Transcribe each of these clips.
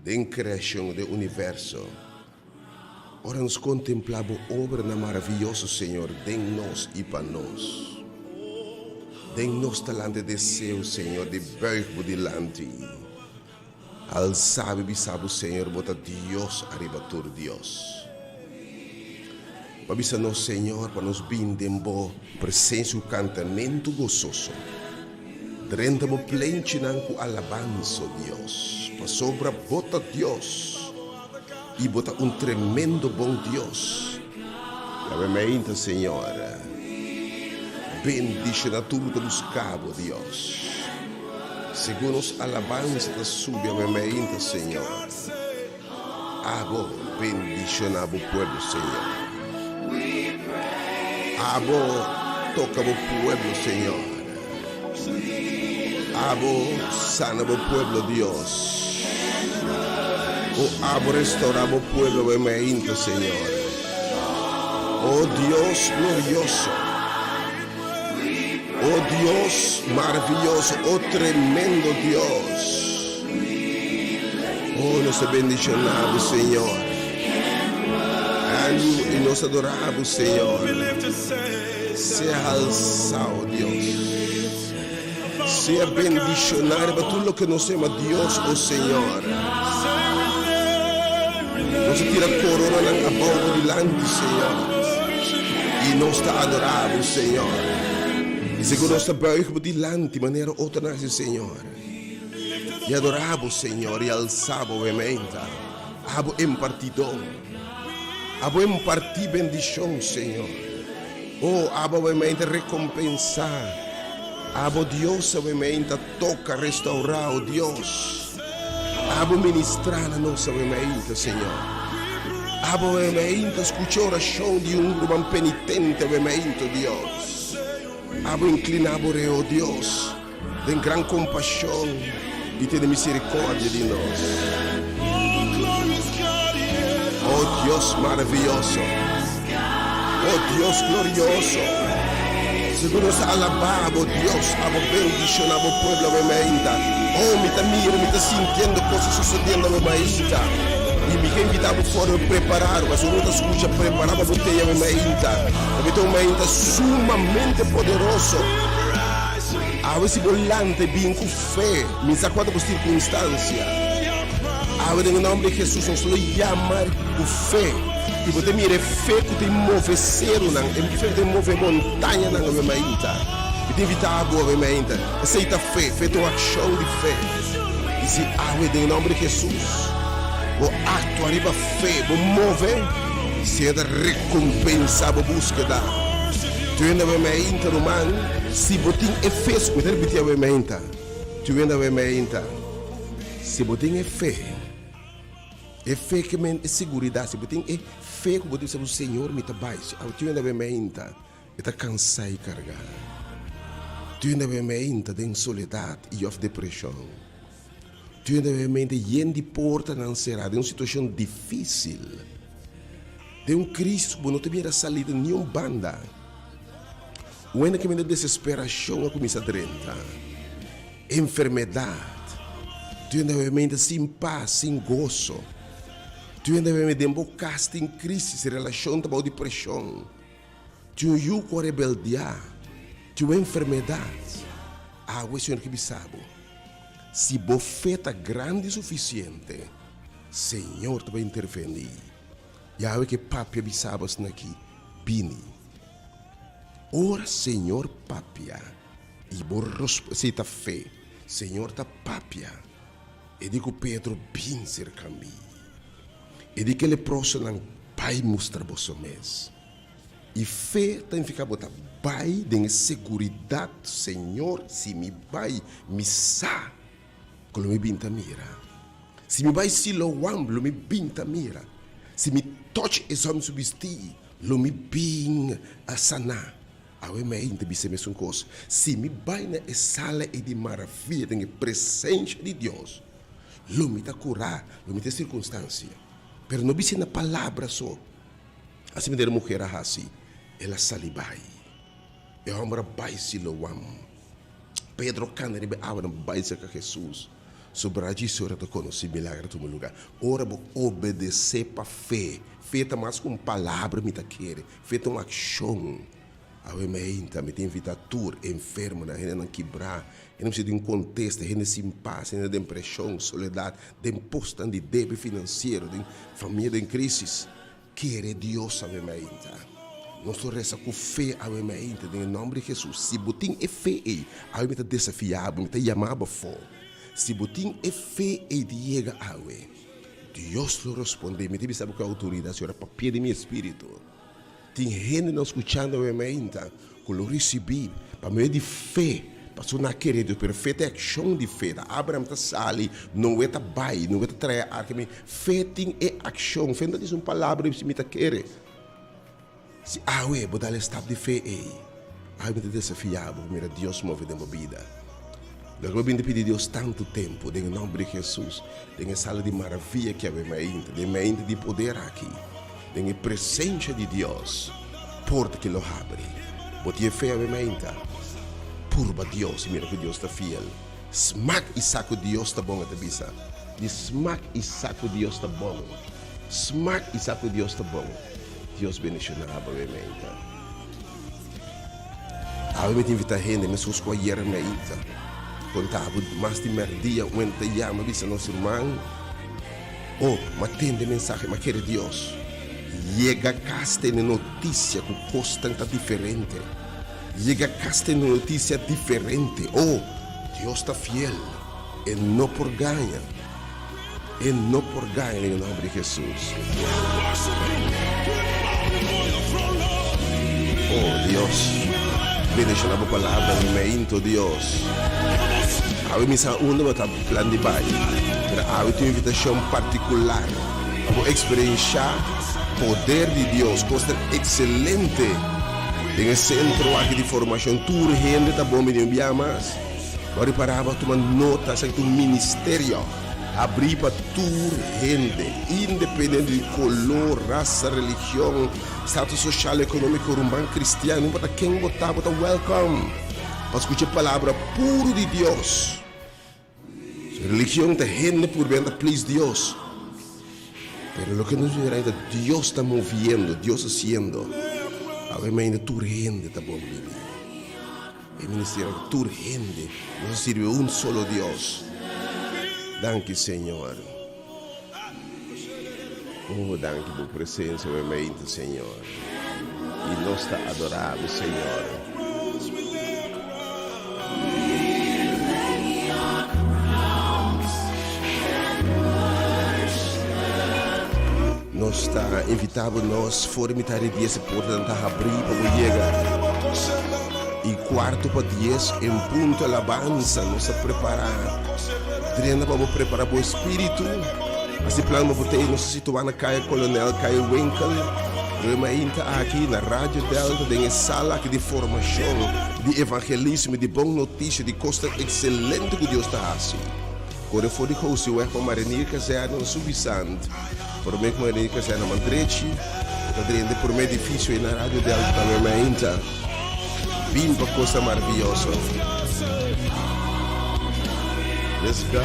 da criação do universo. Ora nos contemplamos a obra maravilhosa, Senhor, de nós e para nós. De nós talante de seu, Senhor, de bergo delante. Al sabe, Senhor, bota Deus arriba todo Deus. Babisa nós, Senhor, para nos bindem bo presença e cantamento gozoso. Drentamo plente nanco alabanza, Deus. Para sobra bota Deus. E bota tremendo bom Deus. Lavamente, Senhor. Bendice a tudo dos cabos, Deus. Segundo os alabanças da sua mente, Senhor. Abo, bendice o povo, Senhor. Abo, toca o povo, Senhor. Abo, sana o povo, Deus. O abo, restaura o povo, mente, Senhor. Oh Deus glorioso. Oh Deus maravilhoso, oh tremendo Deus. Oh, nós bendicionamos, Senhor. E nós adoramos, Senhor. Seja alçado, Deus. Seja bendicionado para tudo que nós temos, Deus, oh Senhor. Nós tira a corona na boca delante, Senhor. E nós te adoramos, Senhor. E segundo nós buigamos delante de maneira outra, Senhor. E adoramos, Senhor, e alçamos a mente. Abo impartidão. Abo impartir bendição, Senhor. Oh, abo a mente recompensar. Abo Deus a mente toca, restaurar, oh Deus. Abo ministrar na nossa mente, Senhor. Abo a mente escutar a oração de grupo penitente, a mente, Deus. Abo inclinado, oh Deus, tem grande compaixão e tem misericórdia de nós. Oh Deus maravilhoso, oh Deus glorioso. Segundo nós alabamos, Deus, abo bendicionar o povo da mente. Oh, me está mirando, me está sentindo coisas sucedendo na mente. E me invitava fora preparar, mas eu não escuta preparar a botella de menta. Porque uma menta sumamente poderoso. A esse volante bem com fé, me sacode por circunstância. Agora, em nome de Jesus, nós lhe chamar com fé. E você mira fé que te move cero, em fé te move montanha na menta. E te invitar a boa menta. Aceita fé, feita uma ação de fé. E se agora, em nome de Jesus. O ato arriba fé, o move, se é da recompensa, a búsqueda. Tu ainda vai me inter humano, se botin é fé, se botin é fé, menta. Tu ainda vai me inter. Se botin é fé que men é segurança, se botin é fé que botin o Senhor me trabalha. Tu ainda vai me inter, e tá cansado de carregar. Tu ainda vai me inter de soledade e of depressão. Tu ainda realmente de porta não será de uma situação difícil, de crise que não tem salida nenhuma banda. O ainda que me dá desesperação a começar a drenta, enfermidade. Tu ainda realmente sem paz, sem gozo. Tu ainda realmente embocaste em crise, relação com a depressão. Tu a rebeldia, tu enfermidade. O Senhor que me sabe. Se bofeta grande o suficiente, Senhor te vai intervenir. E aí que papia bisabas aqui, bini. Ora, Senhor papia, e borros se ta fé, Senhor ta papia. E digo Pedro bin cerca mi. E digo que le próximo não pai mostra vosso mês. E fé tem ficar bota pai de segurança, Senhor, se me vai me sa. Lo mi binta mira. Se me vai siloam, lo mi binta mira. Se me touch es homem subesti, lo mi bin a sana. Awe me inte bise me suncos. Se me vai na sala e de maravilha, tem presença de Deus. Lo mi ta curar, lo mi ta circunstância. Pero no bise na palavra só. Assim me der mulher assim, ela salibai. E a homem vai siloam. Pedro cana ribe awa na baisa com Jesus. Sobre isso, ora tu conhece milagre no lugar. Ora vou obedecer para fé. Feita mais com palavra, me tá querer. Feita uma ação. A gente me tem invitado enfermo, a gente não quebrar. A gente precisa de um contexto, a gente se passa, a gente tem depressão, soledade, tem posto de débito financeiro, de família em crise. Querer Deus, a gente. Nós resta com fé, a gente, em nome de Jesus. Se botim é fé, a gente desafiado, a gente chamava fora. Se botim é fé, de chega a Deus lo responde. Me sabe que a autoridade, senhora, para pedir meu espírito. Tem gente não escutando a mente, que lo recebi, para meio de fé, para sonar querido, perfeita ação de fé. Abraham está sali, não é bai, não é trair a fé tem ação. Fé não é uma palavra que se me querer. Se vou dar estado de fé, me desafiado, mira, Deus move na minha vida. Eu vim pedir a Deus tanto tempo, em nome de Jesus, em sala de maravilha que é a minha mente de poder aqui. Tem a presença de Deus, porta que lo abre. Bote fé a mente. Purba Deus, mira que Deus está fiel. Smack e saco Deus está bom a tabisa. De smack e saco Deus está bom. Smack e saco Deus está bom. Deus bendicionará a mente. A mente invita a gente, mas os coayer a mente. Contava mais de merdia, onde te chama, disse nosso irmão. Mas tem de mensagem, mas quer Deus. Chega cá tem notícia que constante diferente. Chega cá tem notícia diferente. Deus está fiel. E não por ganha. E não por ganha em nome de Jesus. Deus. Bendição a palavra no meio Deus. A missa uma bota plano de baile. A uma invitação particular. Para experienciar poder de Deus, coisa excelente. Tem centro aqui de formação, tudo rende, tá bom, me enviar mais. Agora parava tomar nota, sai do ministério. Abrir para tudo rende, independente de color, raça, religião, status social, econômico, urbano, cristiano, para quem botar, welcome. Para escutar a palavra puro de Deus. Religião te rende por bem, please Deus. Pero lo que nos dirá es que Dios está moviendo, Dios haciendo. A ver, me tu rende, está bom, el ministerio, tu rende. Nos sirve un solo Dios. Danke, Señor. Danke por presencia, obviamente, Señor. Y nos está adorado, Señor. Nós está invitado nós formitar de 10 portas para abrir para chegar. E quarto para 10 em ponto alabança nós a preparar. Treina para preparar o espírito. Esse plano para ter nós situar na Caia Coronel Caia Winkel. Remainta aqui na Rádio Delta tem sala aqui de formação, de evangelismo, de boa notícia, de coisa excelente que Deus está fazendo. Quando for de coisa, eu com Marinir Casera no Subissante. Por meio que Marinir Casera na Mandrechi, está por meio difícil e na Rádio Delta também Remainta. Bim para coisa maravilhosa. Let's go.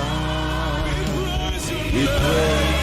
We pray.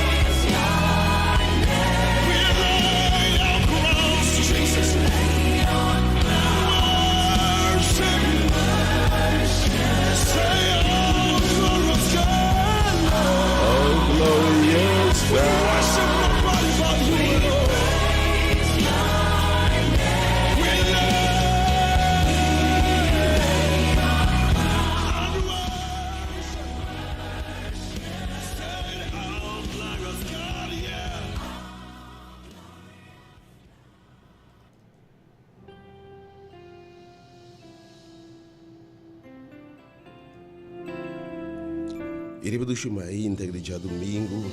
Iremos do Shumai, íntegra dia domingo,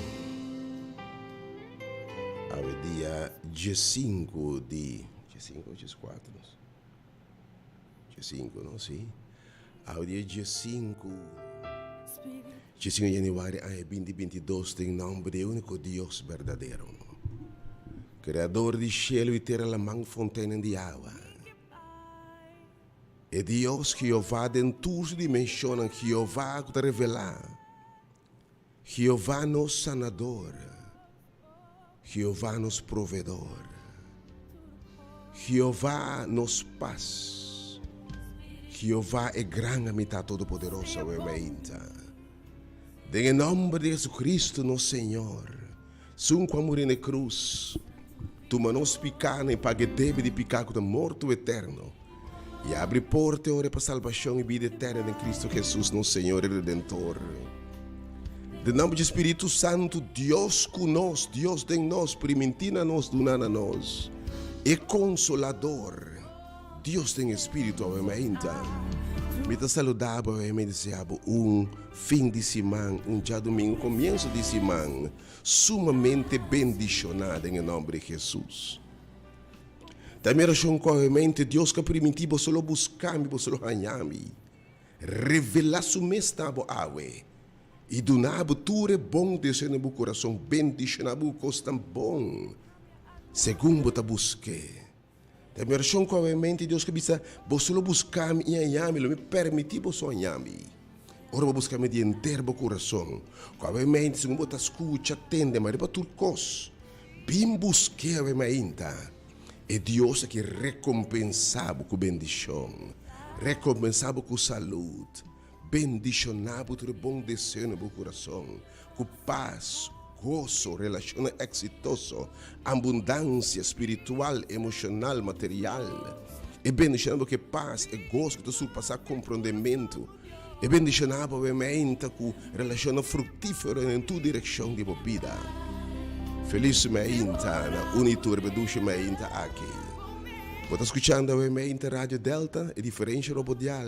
ao dia 5 de... Dia 5 ou dia 4? Dia 5, não sei. Ao dia 5 de janeiro de 2022, em nome do único Deus verdadeiro. Criador de cielo e terra, la mão fontaine de água. É Deus que Jeová, em todas as dimensões, que Jeová te revelar. Jeová nos sanador, Jeová nos provedor, Jeová nos paz, Jeová é grande amistade todo-poderosa, em nome de Jesus Cristo, nosso Senhor, sun com morrer na cruz, tu manos picana e pague deve de picar com o morto eterno, e abre porta ora para salvação e vida eterna em Cristo Jesus, nosso Senhor e Redentor. De nome do Espírito Santo, Deus conosco, Deus de nós, primentina nós, dunana nós, e consolador, Deus tem Espírito, amém. Me te saludável e me deseava fim de semana, dia domingo, começo de semana, sumamente bendicionado em nome de Jesus. Também eu comente Deus que permitiu só buscar-me, só ganhar-me, revelar su mestabo awe, e donava tudo bom descer no meu coração, bendicionado costa bom, segundo te busquei. Também eu comente Deus que bisa, só buscar-me e ganhar-me, me permitiu só ganhar-me. Ora vou buscar-me de inteiro meu coração, comente se eu te escuta, atende, mas para tudo cos, bem busquei a minha. E Deus é que recompensava com bendição, recompensava com saúde, bendicionava com bom desejo no meu coração, com paz, gozo, relação exitoso, abundância espiritual, emocional, material. E bendicionava com paz e gozo que tu surpassar compreendimento. E bendicionava obviamente com relação frutífera em tua direção de vida. Feliz meinta na Uniturbe Duche meinta aqui. Você está escutando a Rádio Delta e Diferença Robodial.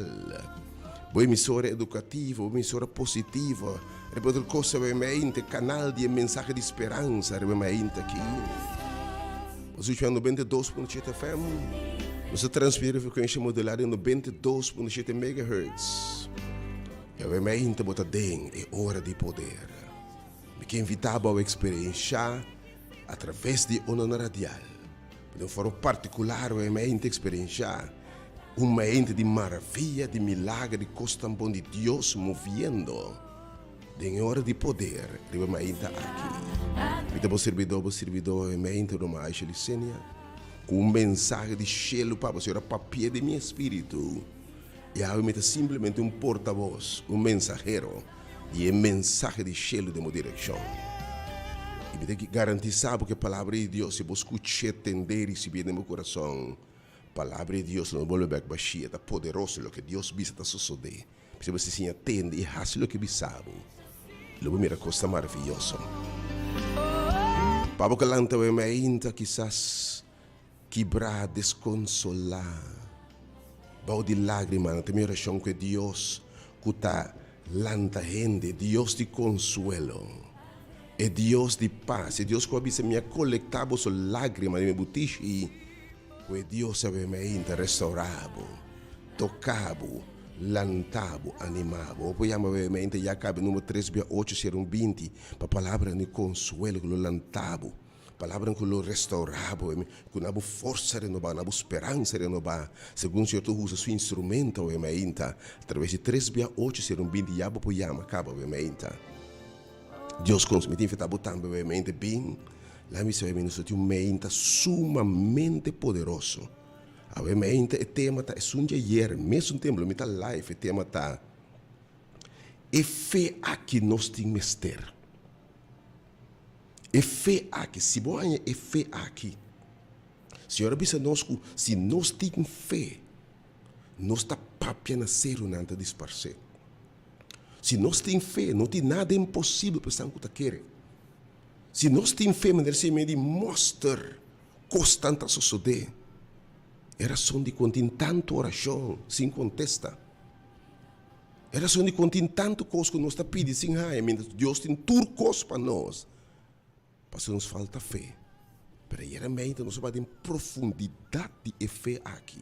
Boa emissora educativa, boa emissora positiva. Repete coisa meinta, canal de mensagem de esperança meinta aqui. Você está escutando 92.7 FM. Você transfere a frequência modulada em 92.7 MHz. E a meinta bota den é hora de poder. Que invitava a experienciar através de onda radial. De uma forma particular, o mente experienciar mente de maravilha, de milagre, de costa bom de Deus movendo. De hora de poder, de uma mente aqui. Então, o servidor, a mente de uma Aisha Licênia, com mensagem de cielo para você, papel de meu espírito. E a mente simplesmente porta-voz, mensageiro. E é mensagem de cielo de uma direção. E me tem que garantir, sabe, que a palavra de Deus, se você escutar, entender e se vier no meu coração, a palavra de Deus não vai levar baixia, está poderoso, o que Deus visa está suceder. Se você se entende e faz o que você sabe, lo vai mirar coisa maravilhosa. Para que lanta o ainda quizás quebrar, desconsolar, bau de lágrimas, tem oração que Deus está lanta gente, Deus de consuelo, é Deus de paz, é Deus que avisa me colectava suas lágrimas de meu butiche, é Deus sabe me restaurava, tocava, lantava, animava. O poema obviamente já cabe número 3/8 ser 20, para a palavra de consuelo que lo lantava. Palavra que lo restaurava, com a força renovada, a esperança renovada, segundo o Senhor tu usa seu instrumento, obviamente, através de 3/8 ser 20, já vou poema, acaba, obviamente. Deus consumite, está botando, obviamente, bem, lá me sabe, nós temos mente sumamente poderoso. Obviamente, o tema está, é um dia, mesmo tempo, me está live, o tema está, é fé aqui nós temos mister. É fé aqui, se você é fé aqui. Senhora, se nós temos fé, nós está papia na ser nada disparcer. Se nós temos fé, não tem nada impossível para o que quer. Se nós temos fé, mas se me mostra constante a suceder. Era razão de contar tanto oração, sem contesta. Era razão de contar tanto coisa que nós está pedindo, sem Deus tem tudo coisa para nós. Porque nos falta fé. Primeiramente, nós vamos ter profundidade de fé aqui.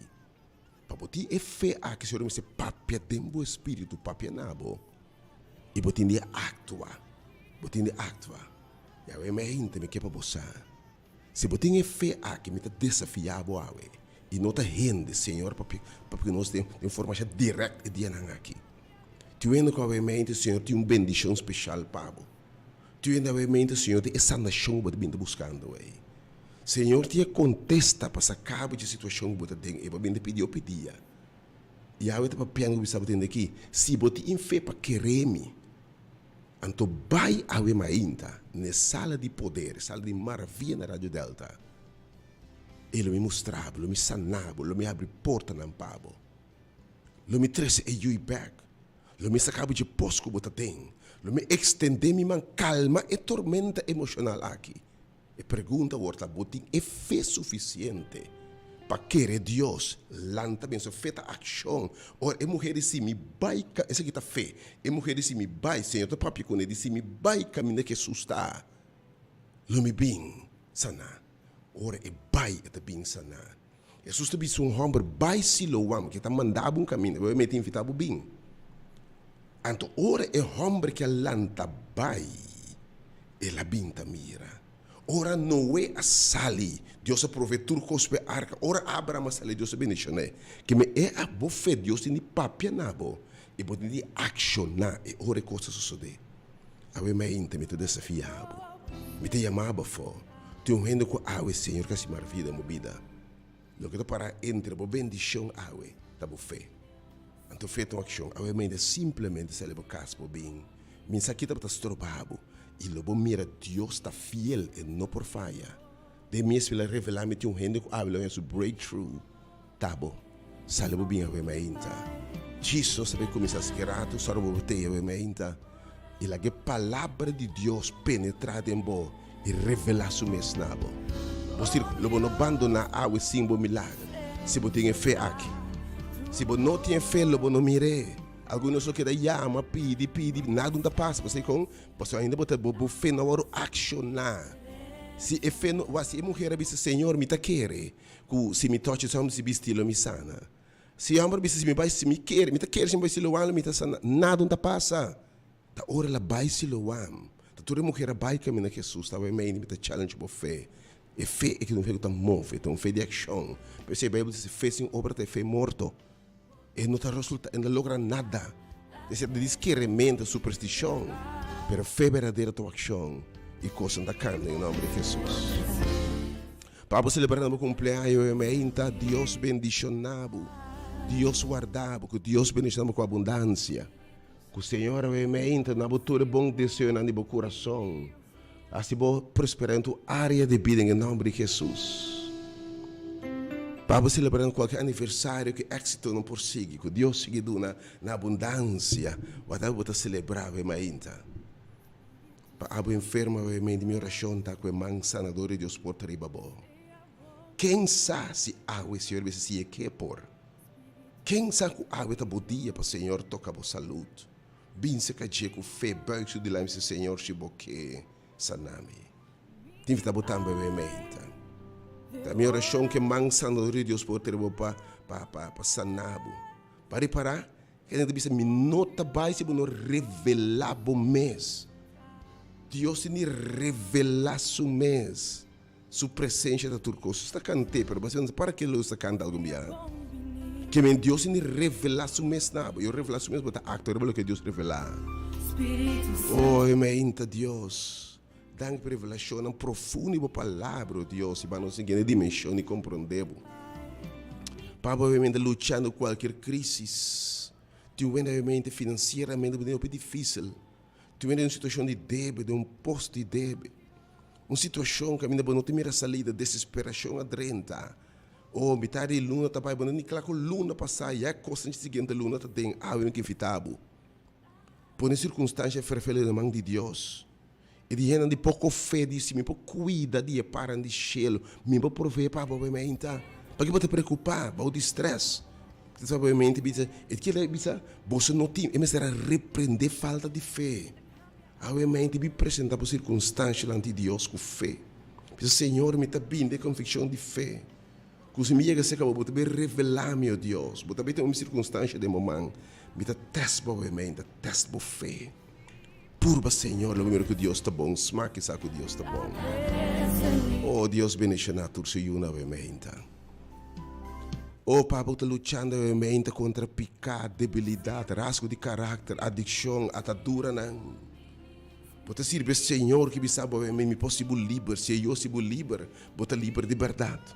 Para botar fé aqui, Senhor, me diz, papia tem o espírito, papia nabo. E botar de actuar. E a minha me quer para você. Se botar fé aqui, me está desafiado a e não está rende, Senhor, porque nós temos informação direta de aqui. Tu vendo que a minha Senhor tem uma bendição especial para você. Tu ainda vai mente, Senhor, te essa nação que você buscando, ué. Senhor, te contesta para sacar de situação que você tem, e você pedir. E aí eu penso que você tem aqui, se você tem fé para querer-me, então vai a ver ainda, na sala de poder, sala de maravilha na Rádio Delta. Ele me mostrava, ele me sanava, ele me abre porta na pabo. Ele me traz a you back. Ele me sacava de posto que você tem. Ele me estende minha calma e tormenta emocional aqui. E pergunta volta, você tem fé suficiente para querer Deus? Lanta bem, feita ação. Ora, a mulher disse, me vai, essa aqui está fé. A mulher disse, me vai, Senhor, tu papi com ele, disse, me vai caminhar que assusta. Ele me bem, sana. Ora, e vai, é bem sana. Jesus te disse um homem, vai Siloam, que está mandando um caminho, vai meter invitado bem. Então, ora, é homem que lanta, vai, e la binta mira. Ora Noé a sali, Deus aprove turcos pe arca. Ora Abraham a sali, Deus benedizione. Que me é a boa fé, Deus tem papia nabo. E pode de accionar e ora coisa suceder. Awe me inte me te desafiabo. Me te chamava for. Te rendo com awe Senhor que se maravilha da vida. Lo que te para entre bo bendição awe, da bo fé. Então feito uma ação, awe me inte simplesmente se leva caspo bem. Min sakita para estrobabo. E lobo mira, Deus está fiel e não por falha. De mim se ele revelar me um rende com habla em seu breakthrough. Tabo, salvo bem a vementa. Jesus sabe começar a esquerato, só o botei a vementa. E a palavra de Deus penetrada em bo e revelar seu mesnabo. Você lobo não abandona a o símbolo milagre. Se você tem fé aqui. Se você não tem fé, lobo não mire. Alguns só querem chama, pede, nada não passa. Você ainda bota fé na hora accionar. Se é fé, se a mulher disse, Senhor, me tá querer, se me toque, se me estilo, me sana. Se a mulher disse, se me vai, se me quer, me tá querer, se me vai se loam, me tá sana. Nada não passa. Da hora ela vai se loam. Da toda mulher vai caminhar Jesus, tá bem, me tá challenge por fé. E fé é que não fé que tá move, então fé de ação. Porque a Bíblia diz, fé sem obra é fé morto. E não resulta, não logra nada. Esse desquerimento, superstição. Pero fé verdadeira tua ação e coisa da carne em nome de Jesus. Para celebrar o cumpleaños, Deus bendicionado, Deus guardado, que Deus bendicionado com abundância. Que o Senhor na botura bom desejo no meu coração. Assim vou prosperar em tua área de vida em nome de Jesus. Para celebrar qualquer aniversário que êxito não persigue, que Deus siga na abundância, vou celebrar ainda. Para a enferma, minha oração está com a mão sanadora de Deus por tribabo. Quem sabe se água, Senhor, se é que por? Quem sabe que a água está bodia para o Senhor tocar a saúde? Bem se que com fé, beijo de lá, Senhor, se boque sanami. Tem que estar botando ainda. A minha oração que mão sanadora de Deus por tribabo para sanabo. Para reparar, que a gente precisa me nota baixa para não revelar o mês. Deus me revela su mês, sua presença da tua coisa. Está cantando, mas você para que ele está cantando algum dia? Que Deus me revela su mês nabo. Eu revelar su mês, mas acto revela que Deus revela. Oh, imenta Deus, dá uma revelação profunda e palavra Deus, e para nós seguir dimensão e compreendemos. Para obviamente lutando com qualquer crise, obviamente financeiramente é difícil. Tu vem de uma situação de débito, de um posto de débito. Uma situação que ainda não tem a salida, desesperação adrenta. Ou metade de luna está para não nem claro que luna passar, e a coisa seguinte luna está tem algo que fitabo. Por uma circunstância fervela na mão de Deus. E de gente de pouco fé disse, me pouco cuida de parar de gelo, me pouco prover para o momento. Para que você preocupar, para o estresse. Obviamente, você não tem, mas será repreender falta de fé. Obviamente, me apresentar por circunstâncias ante Deus com fé. O Senhor me está bem de convicção de fé. Que os meus que acabam de revelar, meu Deus. Você também tem uma circunstância de momento. Me está teste, obviamente, teste por fé. Purba, Senhor, o número que Deus está bom. Smaque, sabe que Deus está bom. Oh, Deus bendicionar a todos e obviamente. O Papa está lutando contra pecado, debilidade, rasgo de caráter, adicção, atadura. Bota sirve Senhor que me sabe me possível livre, se eu sibo livre, bota livre de verdade.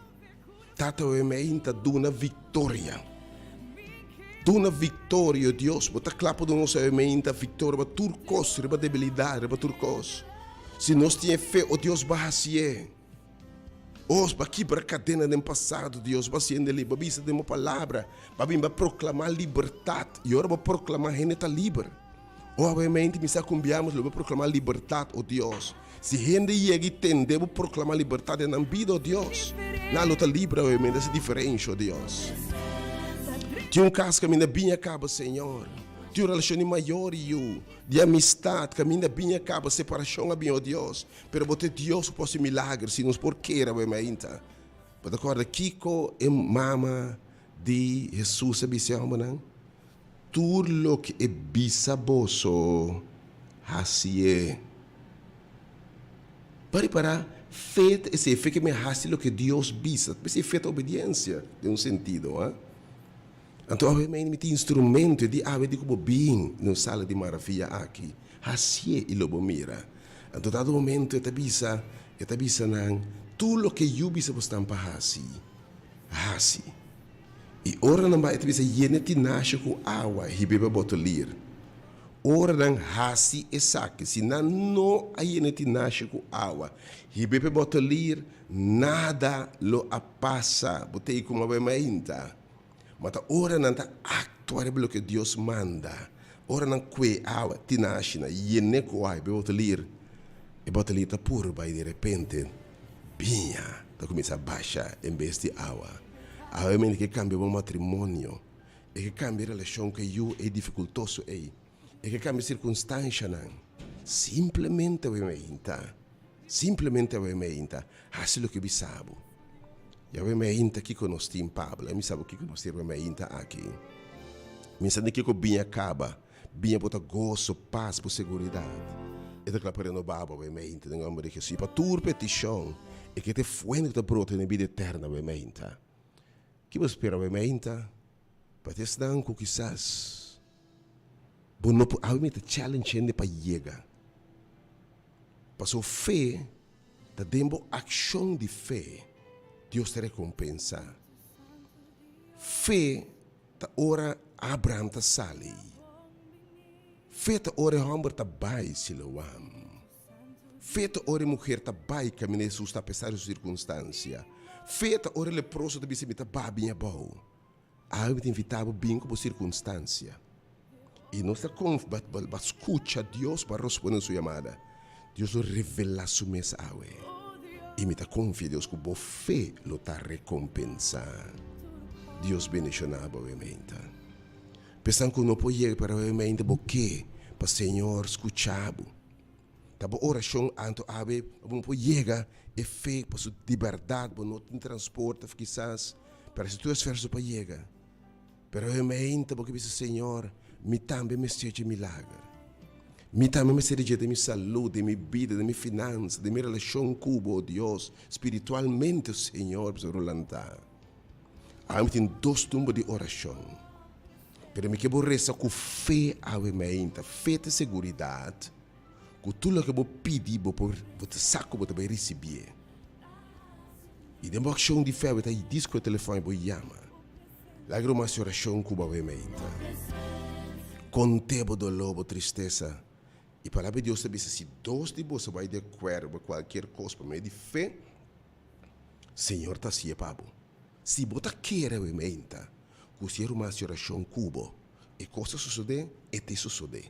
Tata inta duna vitória. Duna vitória, Deus, bota clapo do nosso inta vitória, ba turcos, ba debilidade, ba turcos. Se nós temos fé, o Deus bahasie. Os ba quebra cadena do passado, Deus, ba sendo livre, ba bisa de uma palavra, ba bimba proclamar liberdade, e ora ba proclamar gente livre. Obviamente, nós cambiamos para proclamar liberdade, oh Deus. Se gente chega e tende a proclamar liberdade na vida, oh Deus, na luta livre, obviamente, é diferente, oh Deus. Tinha um caso que a minha bem acaba, Senhor. Tinha uma relação maior de amistade, que a minha bem acaba, separação, oh Deus. Pero bote Deus possa milagre, se nos porqueira, obviamente. Mas agora, Kiko e mama de Jesus, sabe se não? Tudo lo que é bisaboso, assim. Para feito esse efeito que me hace lo que Deus bisa, esse efeito de obediência, de um sentido, hein? Então, obviamente, tem instrumento de ave de como bem no sala de maravilha aqui, assim e lobo mira. Então, dado momento, eu te bisa não, tudo lo que eu bisa você tampa assim. E ora não vai ter yene tinashe com água e bebe botolir. Ora não hasi e saque, se não a yene tinashe com água e bebe botolir, nada lo passa. Botei como a mainta. Mas ora não tá actuar pelo que Deus manda. Ora não que água tinashe na yene com água bebe botolir. E botolir tá puro e de repente, binha, tá começa a baixar em vez de água. Obviamente que cambia o matrimônio, e que cambia a relação que eu é dificultoso, e que cambia a circunstância, não. Simplesmente assim o que eu sabe. E eu aqui que nós temos Pablo, eu sabe o que nós temos aqui. Eu sabe que bem acaba, bem botar gozo, paz, por segurança. E da claro no babo, obviamente, no nome de Jesus, para tua petição, e que te fuente da brota na vida eterna, obviamente. Que você espera, obviamente, para te dar com quizás, bom, não obviamente challenge para chegar. Para sua fé, da dembo ação de fé, Deus te recompensa. Fé, da hora Abraham ta sali. Fé, da hora homem ta bai siloam. Fé, da hora mulher ta bai caminhar Jesus ta pesar as circunstâncias. Feita ora leproso de bisimita babinha bom. Eu me invitava bem como circunstância. E nós escuta Deus para responder a sua chamada. Deus revela sua mensagem. E me confia Deus que boa fé lo está recompensar. Deus bendicionava obviamente. Pensando que não pode para obviamente porque para o Senhor escuchado. Tabo oração anto ave, não pode chegar e fé para sua liberdade, para não ter transporte, quizás, para se tu esforço para chegar. Pero obviamente porque o Senhor me também me seja milagre. Me também me seja de minha saúde, de minha vida, de minha finança, de minha relação com o Deus, espiritualmente o Senhor precisa rolantar. Há dois tumbos de oração. Pero me que resta com fé, obviamente, fé de segurança. Que tudo que eu pedi, você saco, você vai receber. E de uma ação de fé, você diz que o telefone vai chamar. Lágrima de oração que vai me contebo dolor, tristeza. E para de Deus, se dois de você vai de acordo com qualquer coisa, para mim de fé, Senhor está se pabo. Se você quer me que se uma oração cubo, e coisas suceder, e te suceder.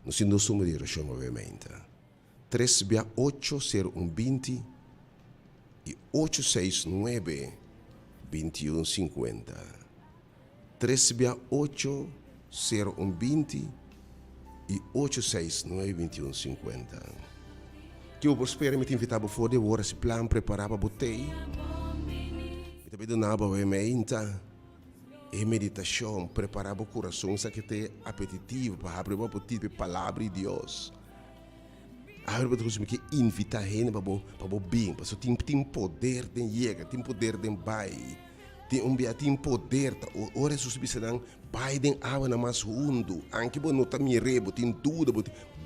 Não se não suma de oração, obviamente. 3680120 e 869-2150. 3680120 e 869-2150. Que eu espero me invitar para fora de hora, se plano preparar para botei. E também do nada, obviamente. E meditação, preparar o coração, isso que tem apetitivo para abrir o apetite para a palavra de Deus. Abrir o coração que invita a gente para o bem, para o tem poder de chegar, tem poder de vai, tem poder, ora se você não vai de água na mais fundo, anche você não está mirando, tem dúvida,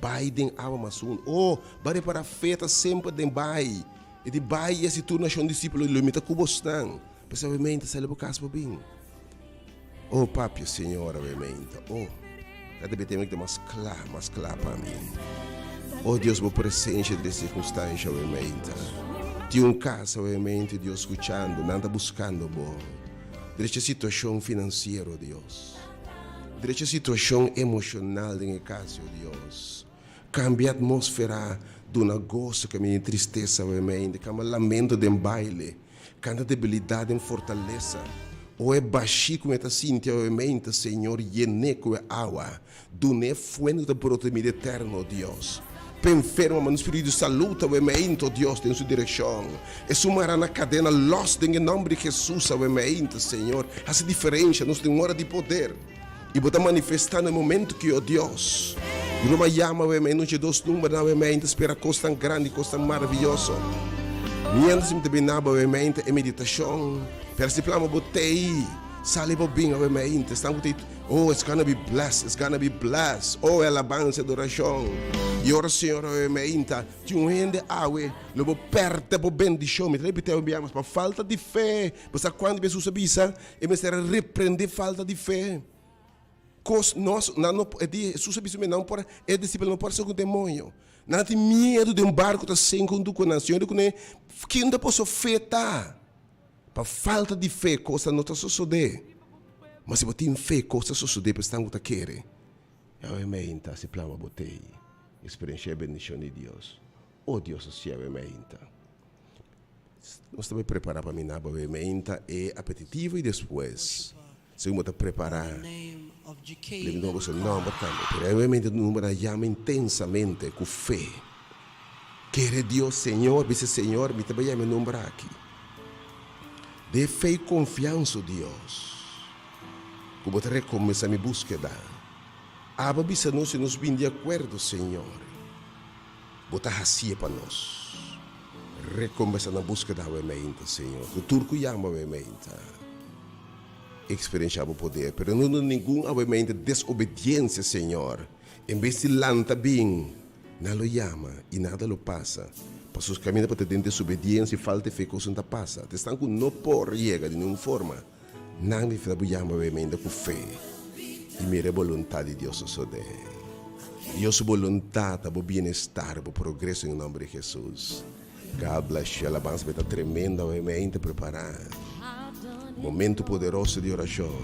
bai den awa masun. Oh, bare para feta sempre den bai. E de bai esse turno achou discípulo limita cubostan. Pessoalmente, se ele buscasse bem. Oh, papi, Senhor, obviamente. Oh, cada vez tem que ter mais claro para mim. Oh, Deus, vou presente de circunstância, obviamente. Tinha caso, obviamente, Deus escutando, nada buscando, bom. Direita situação financeira, Deus. Direita situação emocional, em caso, Deus. Cambia a atmosfera do negócio que me entristece, obviamente. Cambia lamento de baile. Cambia debilidade em fortaleza. Ou é baixinho como está sinto, obviamente, Senhor, yeneco é água. Do ne fuente da proteína eterno, Deus. Para enfermo, mas no espírito de saúde, obviamente, Deus tem sua direção. E sumará na cadena, los em nome de Jesus, obviamente, Senhor. Essa diferença, nós temos hora de poder. E botar manifestar no momento que, oh Deus, não me chama, obviamente, não te dou os números, obviamente, espera coisa tão grande, coisa tão maravilhosa. Mientras me também, obviamente, é meditação. Per si plama botei, sale bobinho, obviamente, estão botei. Oh, it's gonna be blessed, it's gonna be blessed. Oh, alabança, adoração. E ora, Senhor, obviamente, de rende água, logo perde por bendição. Me repete, mas por falta de fé. Você quando Jesus avisa, e me será repreender falta de fé. Nós, não, Jesus avisa, não pode, é discípulo, não pode ser com demônio. Não tem medo de barco que está sem condução na Senhor, que ainda posso fetar. Por falta de fé, coisa não está sucedendo. Mas se você tem fé, coisa sucede, para estar com o que quer. Obviamente, se plama botei. Experiência a bendição de Deus. Oh Deus, se obviamente. Nós estamos preparados para minar, obviamente, é apetitivo e depois. Se você preparar, levando o seu nome, mas obviamente, o número chama intensamente com fé. Quer Deus, Senhor, dice Senhor, me também me nombrar aqui. De fé e confiança, Deus. Como te recomeça a minha búsqueda. Aba bisa nós nos bem de acordo, Senhor. Bota racia para nós. Recomeça na búsqueda, obviamente, Senhor. O turco chama, obviamente. Experiência o poder, pero não nenhum, obviamente, desobediência, Senhor. Em vez de lanta bem, nada lo chama e nada lo passa. Para seus caminhos para ter desobediência e falta de fé, coisa não passa. Te estão com não por chega de nenhuma forma. Não me faz chama, obviamente, com fé. E minha vontade de Deus sucede. Deus vontade, o bem-estar, o progresso em nome de Jesus. God bless you. A alabança vai estar tremenda, obviamente, preparada. Momento poderoso de oração.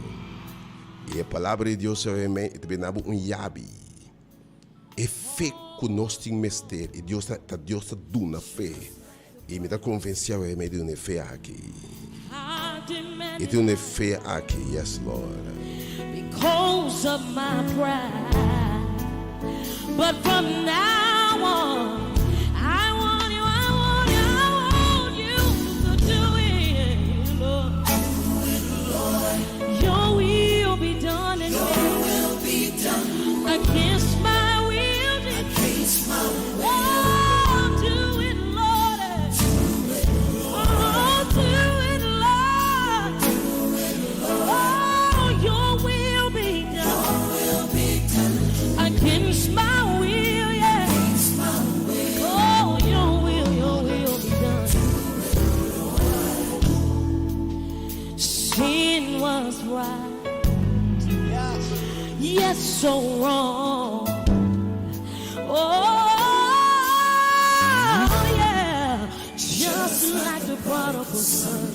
E a palavra de Deus, obviamente, também dá yabi. É fé que nós temos mistério. E Deus está dando fé. E me está convencido, obviamente, de uma fé aqui. E de uma fé aqui, yes, Lord. Because of my pride, but from now on, I want you to do it, Lord. Your will be done in me, against my will, oh, do it, Lord. Oh, do it, Lord. Oh, your will be done. Against my will, yeah. Oh, your will be done. Sin was right, yes, so wrong. Oh, yeah, just like the prodigal son.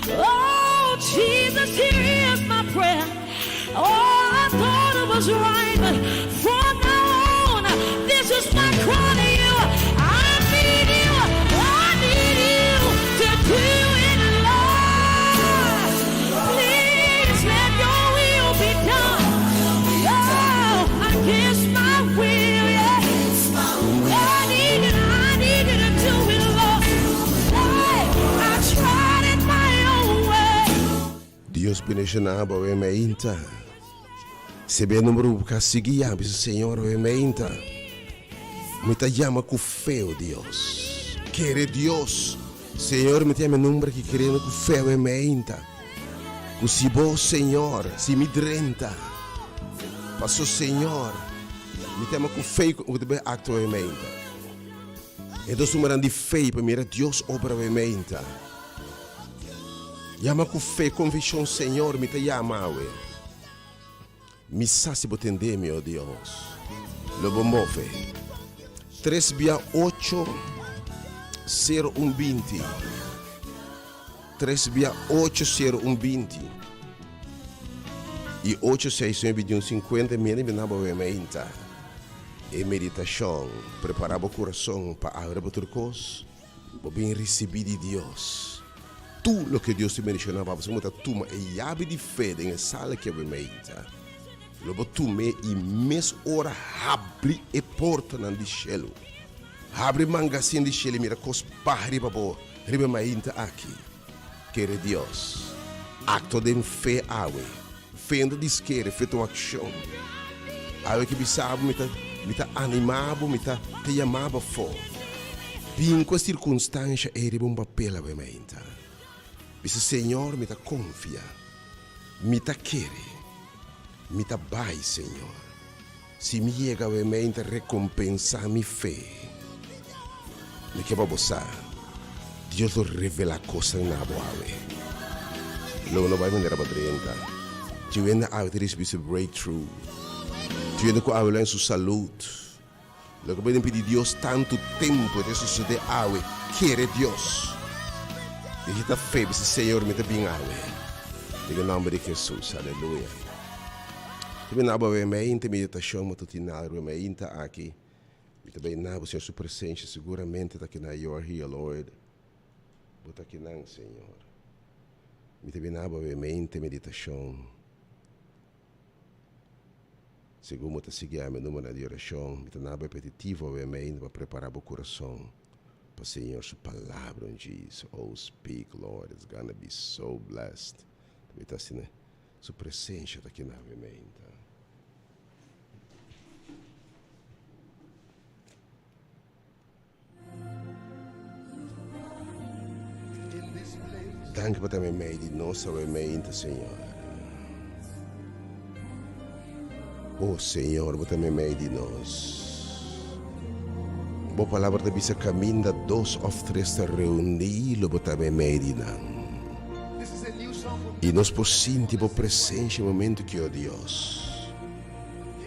Oh, Jesus, here is my prayer. Oh, I thought it was right, but from now on, this is my cry to you. I need you to do it, Lord. Please let your will be done. Oh, against my will, yeah. I need you to do it, Lord. Hey, I tried it my own way. Deus pensionava, obviamente. Se bem número que seguia, Senhor, obviamente. Me te chama com fé, Deus. Quer Deus. Senhor, me te chama número que querendo com fé, obviamente. Com si bom, Senhor, se me drenta. Passou, Senhor. Mi tema com fé o de acto e menta. Então sumaran de fé para mira Deus obra e menta. Yama com fé convicção Senhor me te yama we. Mi sa si botende meu Deus. Lobo move. 368 0120. 368 0120. E 861 mene binaba menta. E meditação preparava o coração para abrir o turcos, para bem receber de Deus. Tudo o que Deus te mencionava, você muda tuma e abre de fé em sala que we menta. Lobo tume e mes ora abre e porta nan di cielo. Abre mangasin di cielo mira cos pahri babo, ribe menta aqui. Quere Deus. Acto de fé awe. Fenda de esquerda, feito uma ação. Aí que bisabo me tá animado, me tá te chamava for. Bem com a circunstância era um papel a menta. Esse Senhor me tá confia, me tá querer, me tá bai Senhor. Se me chega a menta recompensar minha fé, me que babosa. Deus lo revela coisa na boa. Lo não vai maneira padrenta. Tu ainda avete visto breakthrough. Tu ainda com a sua saúde. Lo que pode pedir Deus tanto tempo de suceder awe. Quere Deus. E que tá fé, esse Senhor me tá bem awe. Em nome de Jesus, aleluia. Tu bem nabo me ainda meditação matutina, me ainda aqui. Me também nabo Senhor sua presença seguramente tá aqui na you are here, Lord. Bota aqui não, Senhor. Me também nabo me ainda meditação. Segundo te seguir a número de oração, me tornava repetitivo obviamente para preparar o coração para o Senhor sua palavra em Jesus. Oh, speak, Lord, it's gonna be so blessed. Me está assim, sua presença está aqui na mente. Danke por ter me de nossa mente, Senhor. Oh Senhor, você me meio de nós. Boa palavra da bisa caminha 2 ou 3 reunido, você me meio de nós. E nós sentimos a presença no momento que, oh Deus,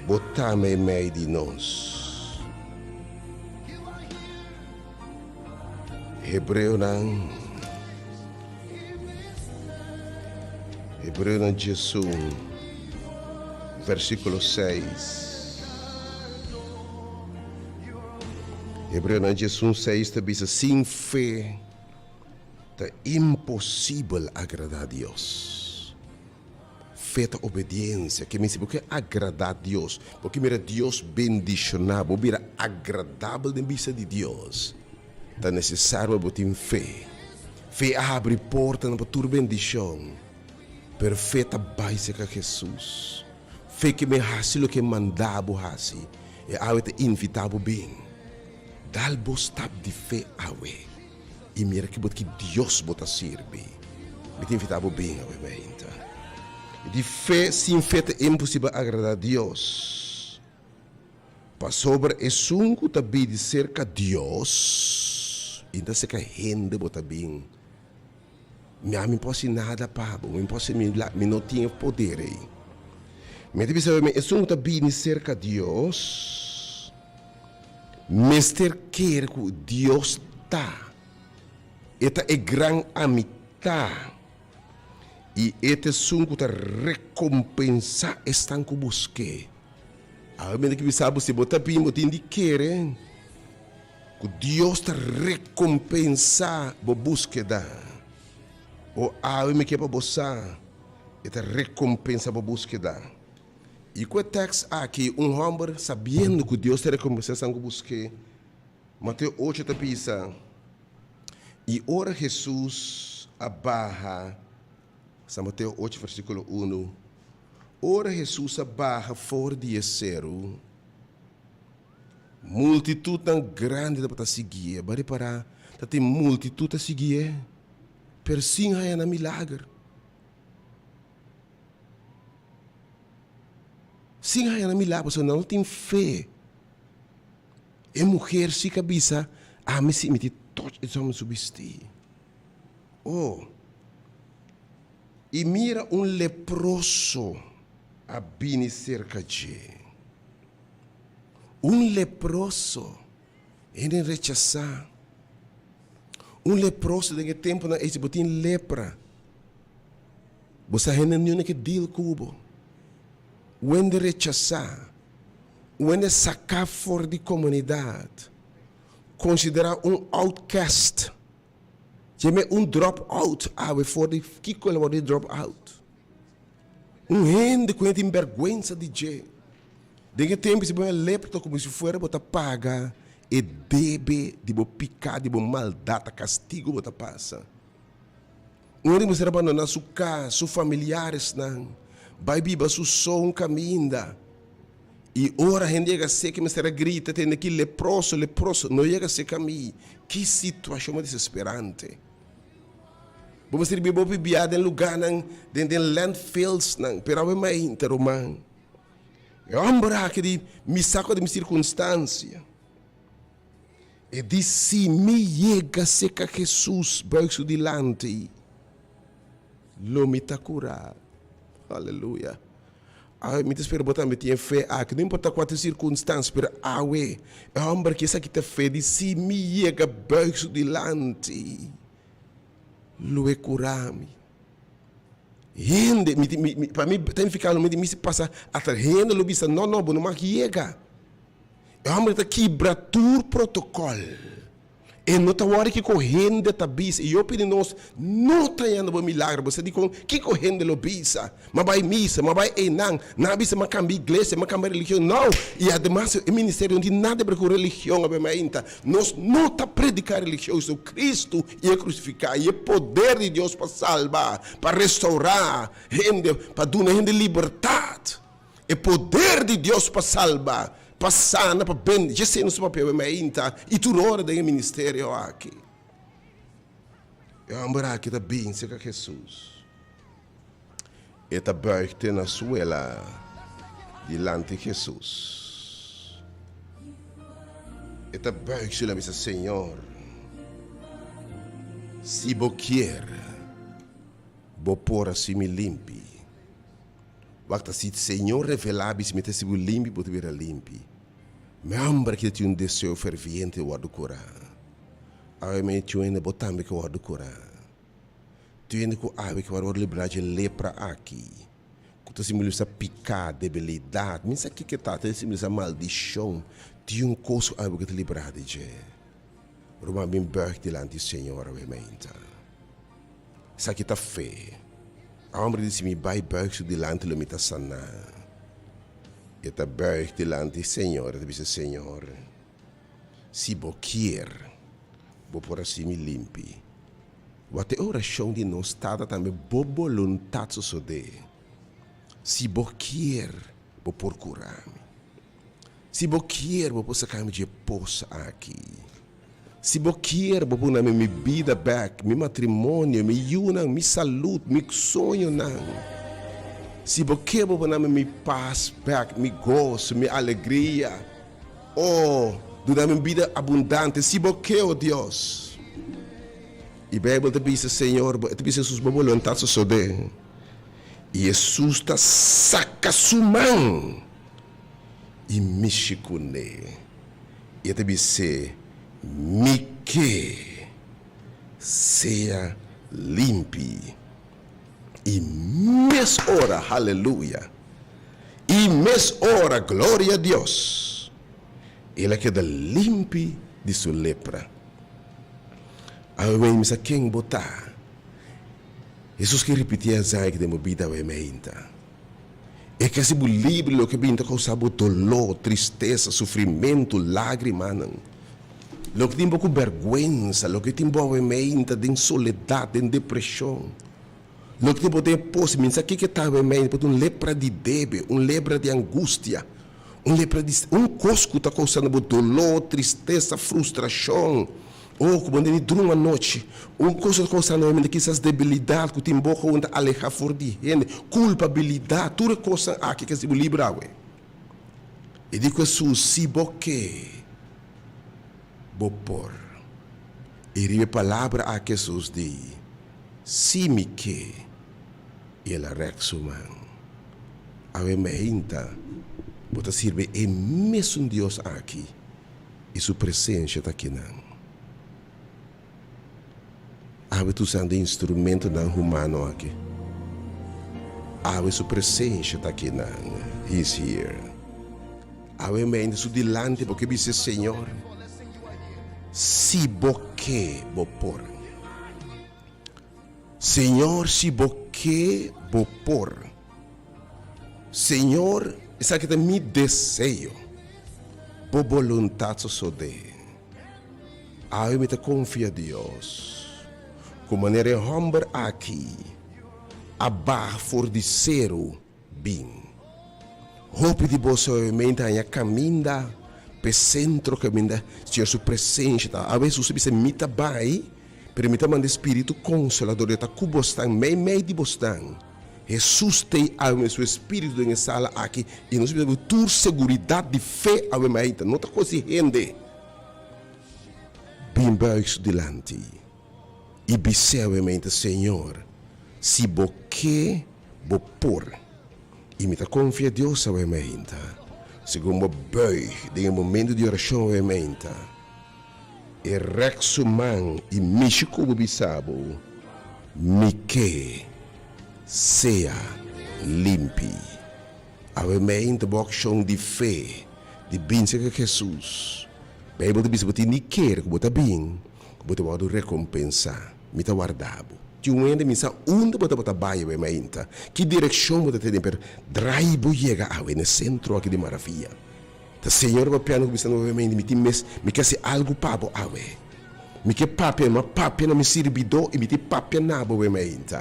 você me meio de nós. Hebreu não Jesus. Versículo 6. Hebreu na Jesus 6 também diz: sem fé é impossível agradar a Deus. Fé é obediência, que me diz porque agradar a Deus, porque mira Deus bendicionado, mira agradável de vista de Deus. É necessário botar fé. Fé abre porta para tua bendição. Perfeita básica Jesus. Fé que me hace lo que mandava hasi e awe te invitava bem. Dal bostab de fé awe. E mira que Deus bota serve. Me te invitava bem awe menta. De fé sem fé é impossível agradar a Deus. Para sobre é sunco também de cerca Deus. Então se que a gente bota bem. Me posso nada pabo, me posso me não tinha poder aí. Me deve saber, é só bem cerca de Deus. Mister quer que Deus está. Esta é grande amizade. E este sunco está recompensar estão que busque. A mim que sabe se botar bem, botar indicar, que Deus está recompensar a búsqueda. O a mim que para boçar, esta recompensa a búsqueda. E com o texto aqui, homem sabendo que Deus está recompensando que busque. Mateus 8 está pensa. E ora Jesus abarra, São Mateus 8, versículo 1. Ora Jesus abarra fora de cero. Multitud tão grande para seguir. Bari para tem multitud a seguir. Persim é na milagre. Sim é na milagre, você não tem fé. E mulher se cabeça, me se me touch e me subesti. Oh. E mira leproso a bini cerca de. Leproso ele rechazar. Leproso de tempo na esse botin lepra. Você ainda não que deal cubo. Quando rechazar, quando sacar fora da comunidade, considerar outcast, chama dropout, fora de que coisa de dropout. Gente que tem vergonha de jeito. De tempo se você lepra como se fora botar paga e deve de bo picar de bo maldade castigo botar passa. Onde você abandonar sua casa, seus familiares não, vai biba su som caminda. E ora gente chega a ser que me será grita tem aqui leproso, não chega a ser caminho. Que situação desesperante. Vamos ser bibo bibiada em lugar não, dentro landfills não, pero é mais interromão. É homem que de me saco de minha circunstância. E disse me chega a ser que Jesus vai se dilante. Lo me está curado. Aleluia. Me espero botar me tinha fé que não importa quantas circunstâncias, pero é homem que essa que tem fé de se me chega baixo dilante. Lo é curado. Gente, para mim tem que ficar no meio de se passa atrás gente lo bisa não mais chega. É homem que quebra todo protocolo. E não está hora que correndo está bisa. E eu pedi nós, não está indo para milagre. Você diz que correndo lo bisa. Mas vai missa, mas vai enang. Não bisa, mas cambia igreja, mas cambia religião. Não. E ademais, o ministério não tem nada a ver com religião. Nós não está predicando religião. Isso Cristo ia crucificar. E é poder de Deus para salvar, para restaurar, gente, para dar gente liberdade. É poder de Deus para salvar. Passando para bem, já sei no seu papel, e tu hora do ministério aqui. Eu amo aqui também, se que Jesus. E também tem na sua diante de Jesus. E também se lhe Senhor, se você quer, vou pôr assim me limpe. Basta se o Senhor revelar, se me te sigo limpo, pode vir limpo. Me lembra que tinha desejo ferviente de curar. Aí me tinha ainda botar-me que eu curar. Tinha ainda que eu vou liberar de lepra aqui. Quando se me usa picar, debilidade, me sabe o que está, se me usa maldição, tinha coisa que te liberar de je. Roma bem berg delante do Senhor, obviamente. Sabe que está fé. A homem disse me vai berg delante do me está sanar. E está berg delante do Senhor, e disse Senhor, se você quer, vou por assim me limpe. Até oração de nós está também boa vontade de se você quer, vou procurar-me. Se você quer, vou sacar-me de poça aqui. Se você quer, vou pôr minha vida back, meu matrimônio, minha união, minha saúde, meu sonho não. Se você quer, vou pôr minha paz back, meu gozo, minha alegria. Oh, durante minha vida abundante. Se você quer, oh Deus. E a Bíblia te diz, Senhor, te diz Jesus, vou voltar a sode. E Jesus está saca sua mão e mexe com ele. E te diz, me que seja limpo. E mes hora, aleluia. E mes hora, glória a Deus. Ele queda limpo de sua lepra. Aí vem me quem botar. Jesus que repetia a que demo vida vai meinta. É que se o livre o que binta causava dolor, tristeza, sofrimento, lágrimas. Lo que tem pouco vergonha, lo que tem boa meinta, de soledade, de depressão. Lo que tem poder posse, mas aqui que estava meinta, porque lepra de debe, lepra de angústia, lepra de cosco está causando dolor, tristeza, frustração. Ou quando ele durante a noite, coisa causando essas debilidades que tem boca onde alejar fora de gente, culpabilidade, tudo coisa aqui que se livra. E digo Jesus, se você bopor. E rive palavra a Jesus di, si mi que, ela rexuman. Ave meinta, bota sirve e mesmo Deus aqui, e sua presença está aqui não. Ave tu usando instrumento não humano aqui. Ave sua presença está aqui não. He's here. Ave meinta su dilante porque dice Senhor, si boque bopor. Senhor, si boque bopor. Senhor, essa aqui é meu desejo. Por vontade só de. Eu me confio a Deus. Com maneira humble aqui. Abaixo for de zero, bem. Hope de você obviamente a caminha para centro caminha tinha sua presença. A vezes você bisa mita bai, permita manda espírito consolador está cubostan, meio de bostan. Jesus tem o seu espírito em sala aqui e nós precisamos ter segurança de fé ao meio. Não está conseguindo. Bem baixo delante. E obviamente, Senhor, se boque, bopor. E me confia Deus ao meio. Segundo boi, em momento de oração ao meio. E rexuman e Michico bisabo, Mike. Seja limpi. Avemento boxão de fé, de bênção que Jesus. Bem, você bisa botar ni quer que botar bem, que botar o recompensa, me tá guardado. Tinha um ende misa onde botar baia avemento. Que direção botar ter per drive chega ao no centro aqui de maravilha. O Senhor vai piano que bisa novamente me quer ser algo pabo ave. Me quer papel, mas papel não me servidor e me tem papel na boa avemento.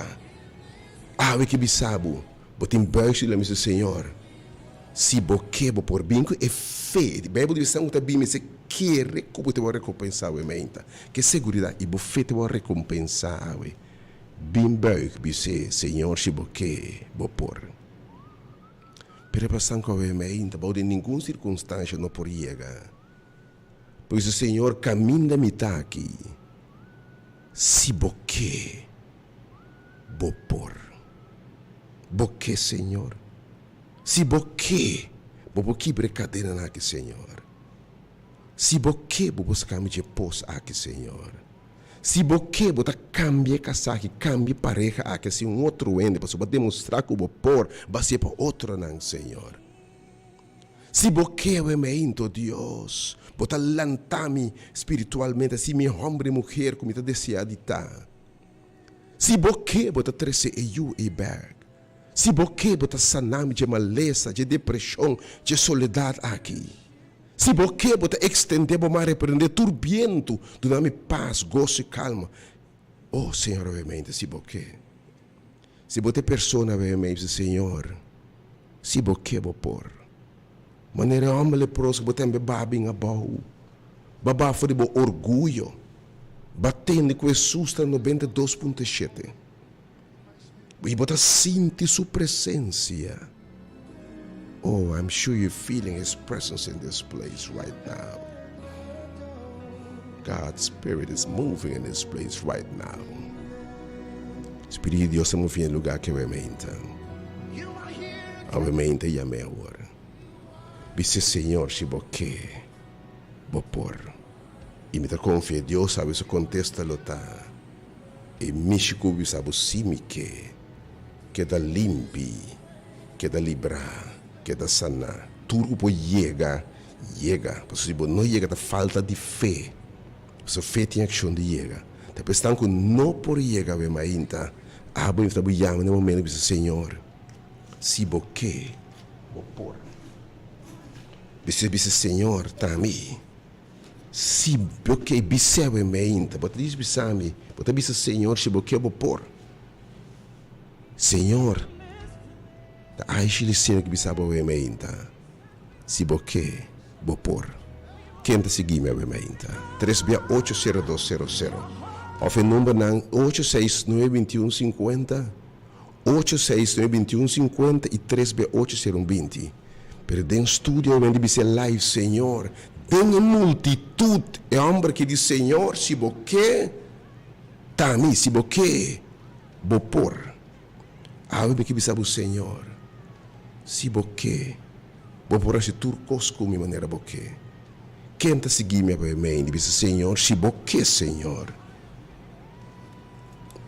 Que bisabo, botem baixo lá, meu Senhor. Se boquebo por binco é fé. A Bíblia diz que também me se quer como te vou recompensar, menta. Que segurança e bofé te vou recompensar, bem baixo, bise, Senhor, se boquebo por. Pero passando com a menta, pode nenhuma circunstância não por chegar. Pois o Senhor caminha me tá aqui. Se boquebo por. Boque, Senhor. Se boque, bobo quebre cadeira aqui, Senhor. Se boque, bobo buscamos de pós aqui, Senhor. Se boque, bobo cambie casaque, cambie pareja aqui, assim outro ende, para demonstrar que o por vai ser para outro não, Senhor. Se boque, eu emento, Deus, bota lantame espiritualmente, assim minha homem e mulher, como está desejado de estar. Se boque, bota trece e berg. Se boque bota saname de maleza, de depressão, de soledade aqui. Se boque bota extender, bota repreender turbiento, do nome paz, gozo e calma. Oh, Senhor, obviamente, se boque. Se bote persona, obviamente, Senhor, se boque bota por. Maneira homem leproso, bota babinha bau. Babá foi de orgulho. Batendo com Jesus 92.7. E bota sentir sua presença. Oh, I'm sure you're feeling His presence in this place right now. God's Spirit is moving in this place right now. Espírito de Deus se move em lugar que obviamente. Obviamente, e a melhor. Vice Senhor, se boque, bopor. E me confia, Deus sabe se contesta lutar. E Michico sabe sim que da limpi, que da librar, que da sanar. Tudo pode chegar. Porque se não chega, da falta de fé. Se fé tem ação de chegar. Depois tanto não por chegar, bem ainda. Abo está boiando no momento que Senhor, se boque, bopor. Dice Senhor, também. Se boque, bisebe ainda. Bota diz bisami. Bota bisa Senhor, se boque, bopor. Senhor, da aishi lisina que bisaba ainda. Se boque, bopor. Quem te seguir me ainda. 3B80200. Of een nummer naar 869-2150, 869-2150 e 3B80120. Per den studio, quando dice live, Senhor, Tem multitud de homem que diz, Senhor, se boque, tami, se boque, bopor. Awe que bisa o Senhor, se boque, bopor se turcos com minha maneira boque. Quem está seguindo minha mãe, diz, Senhor, se boque, Senhor,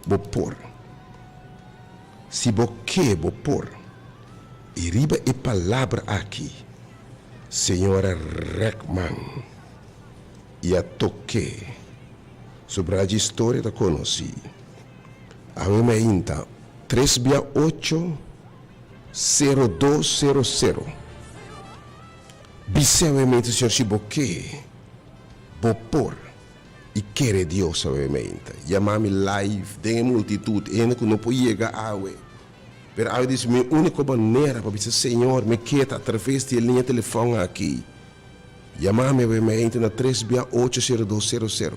bopor. Se boque, bopor. E riba e palavra aqui. Senhora Rekman, e a toque sobre a história da conheci. A minha inta 368-0200. Bisseamente, Senhor, se boque, bopor, e querer Deus, obviamente. Chamar-me live, tem multitud, ainda que não pode chegar a Pero eu disse, minha única maneira para dizer, Senhor, me queda através da linha de telefone aqui. Chamar-me obviamente na 368-0200.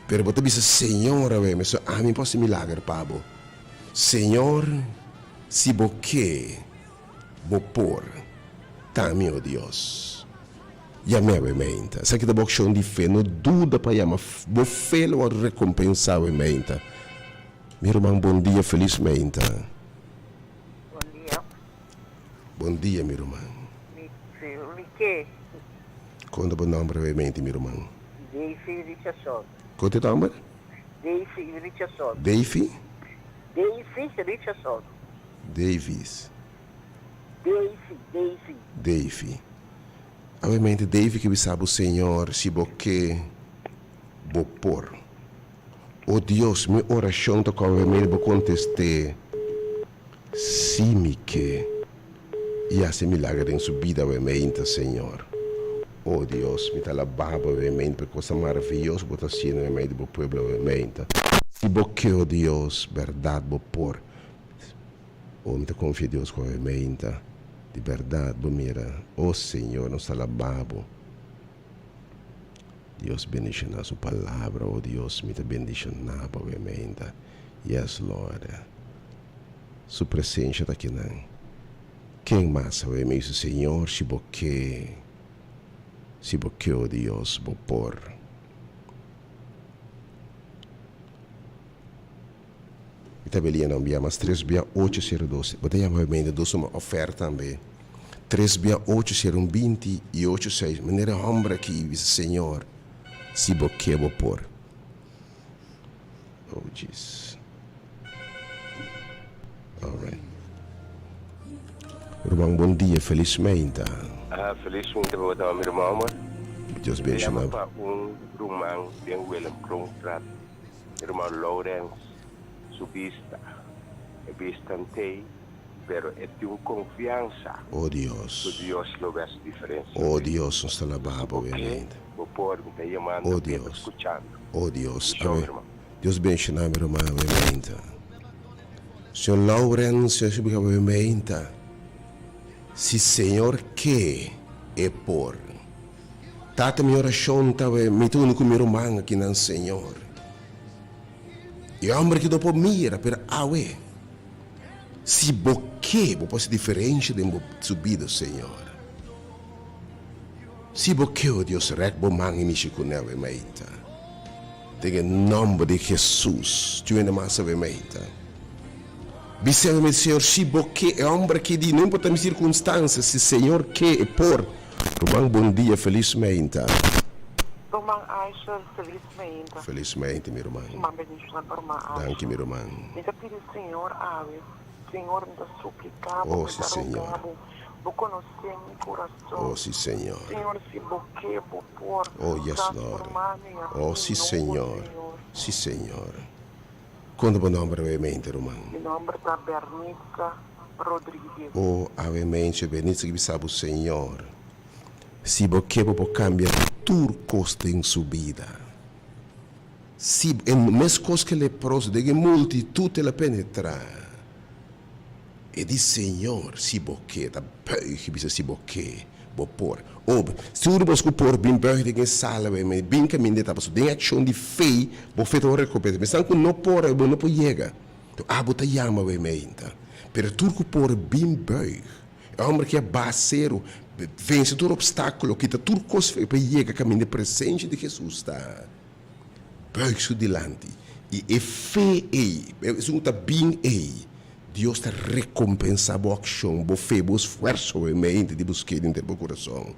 Pero você diz, Senhor, obviamente, a mim pode ser milagre, Pablo. Senhor, se boque, bopor, tá, meu Deus. Chamar obviamente. Sabe que da boca de fé, não dúvida para chamar, vou fê-lo a recompensar obviamente. Meu irmão, bom dia, felizmente. Bom dia, meu irmão. Che? Quando o nome brevemente, meu irmão? Davy Richardson. Qual é o nome? Davy Richardson. Davy? Davy Richardson. Davis. Davy. Davy. Obviamente, Davy que sabe o Senhor, se boque, bopor. Oh Deus, minha oração está obviamente para contestar. Se me que. E hace milagre em sua vida, obviamente, Senhor. Oh Deus, me dá a barba, obviamente, por coisa maravilhosa, você está sendo, obviamente, para o povo, obviamente. Se boque, oh Deus, verdade, por. Oh, me confia em Deus, obviamente. De verdade, mira. Oh Senhor, nos dá a barba. Deus bendice na sua palavra, oh Deus, me bendice na obviamente. Yes, Lord. Sua presença está aqui, não. Quem mais sabe mesmo, Senhor, se boque, oh Deus, bopor. Está bem, não via mais 368-02. Botei obviamente dois uma oferta também. 368-020 e 86. Maneira homem aqui, Senhor, se boque, bopor. Oh, Jesus. All right. Irmão, bom dia, felizmente. Felizmente, meu irmão. Deus bendiga. Irmão tem Willem Kronstrat, irmão Lawrence, subista, bastante, pero é de confiança. Oh Deus. Deus não vê a diferença. Oh Deus, nos está lavando, obviamente. Oh Deus. Oh Deus. Deus bendiga, meu irmão, obviamente. Senhor Lawrence, obviamente. Se Senhor quer é por. Tata minha oração estava metendo com meu irmão aqui no Senhor. E o homem que dopo mira para awe. Se boque, vou ser diferente de subida, Senhor. Se boque, oh Deus, rec bo mang inici com ela, meita. Tem nome de Jesus, tu ainda mais sabe, meita. Bisogna, Senhor, se boque é homem que diz, não importa as circunstâncias, se Senhor quer por. Romão, bom dia, felizmente. Romão, Aisha, felizmente. Felizmente, meu irmão. Danke, meu irmão. Me pedi, Senhor, ave. Senhor, me dá suplicar. Oh, sim, Senhor. Vou conhecer meu coração. Oh, sim, Senhor. Senhor, se boque, vou por. Oh, yes, Lord. Oh, sim, Senhor. Sim, Senhor. Quando o nome brevemente, irmão? Meu nome é Bernice Rodrigues. Oh, obviamente, Bernice que sabe o Senhor. Se você pode cambiar tudo custa em sua vida. Se é mesmo coisa que leproso, de que multitud ela penetrar. E diz, Senhor, se você da bøy, bisa se você por. Oh, se o você por bem bøy de que sala, bem caminho de tapas, tem ação de fé, você feito recompensa. Mas quando não por, não pode chegar. Então, bota chama, obviamente. Pero tudo por bem bøy. É homem que é baseiro, vence todo obstáculo, quita tudo coisa para chegar caminho de presente de Jesus está. Buig delante. E fé isso não está bem aí. Deus está recompensando a ação, a fé, a esforço, a mente de buscar dentro do coração.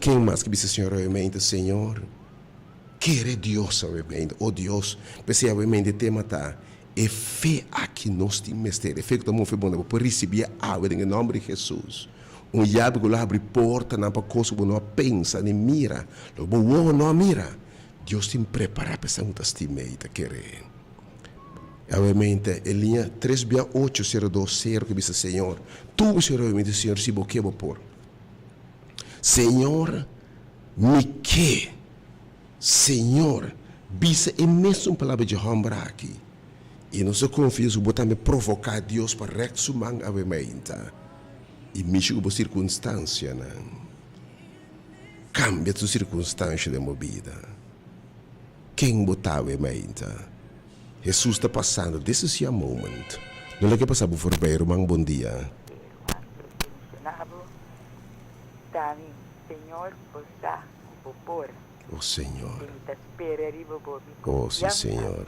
Quem mais que disse, Senhor, a mente, Senhor? Quer Deus, a mente, oh Deus, pensei, a mente, tema tá. E fé aqui nós temos mistério. Fé que estamos fazendo para receber a água em nome de Jesus. Diabo que abre porta, não para coisa que não pensa, nem mira. Logo, não mira. Deus tem preparado para essa estimada, querer. Obviamente, em linha 368-020, que diz, Senhor, tu, Senhor, Senhor, se boquei por. Senhor, me que, Senhor, bisa é mesmo palavra de Rambra aqui. E não se confia, se botar me provocar Deus para reaccionar, obviamente. E me chega por circunstância, não. Cambia a circunstância de movida. Quem botava em mente? Jesus está passando, this is your moment. Não é que passar por forbeiro, irmão, bom dia. Senhor, está por. Oh, Senhor. Oh, Oh, sim, Senhor.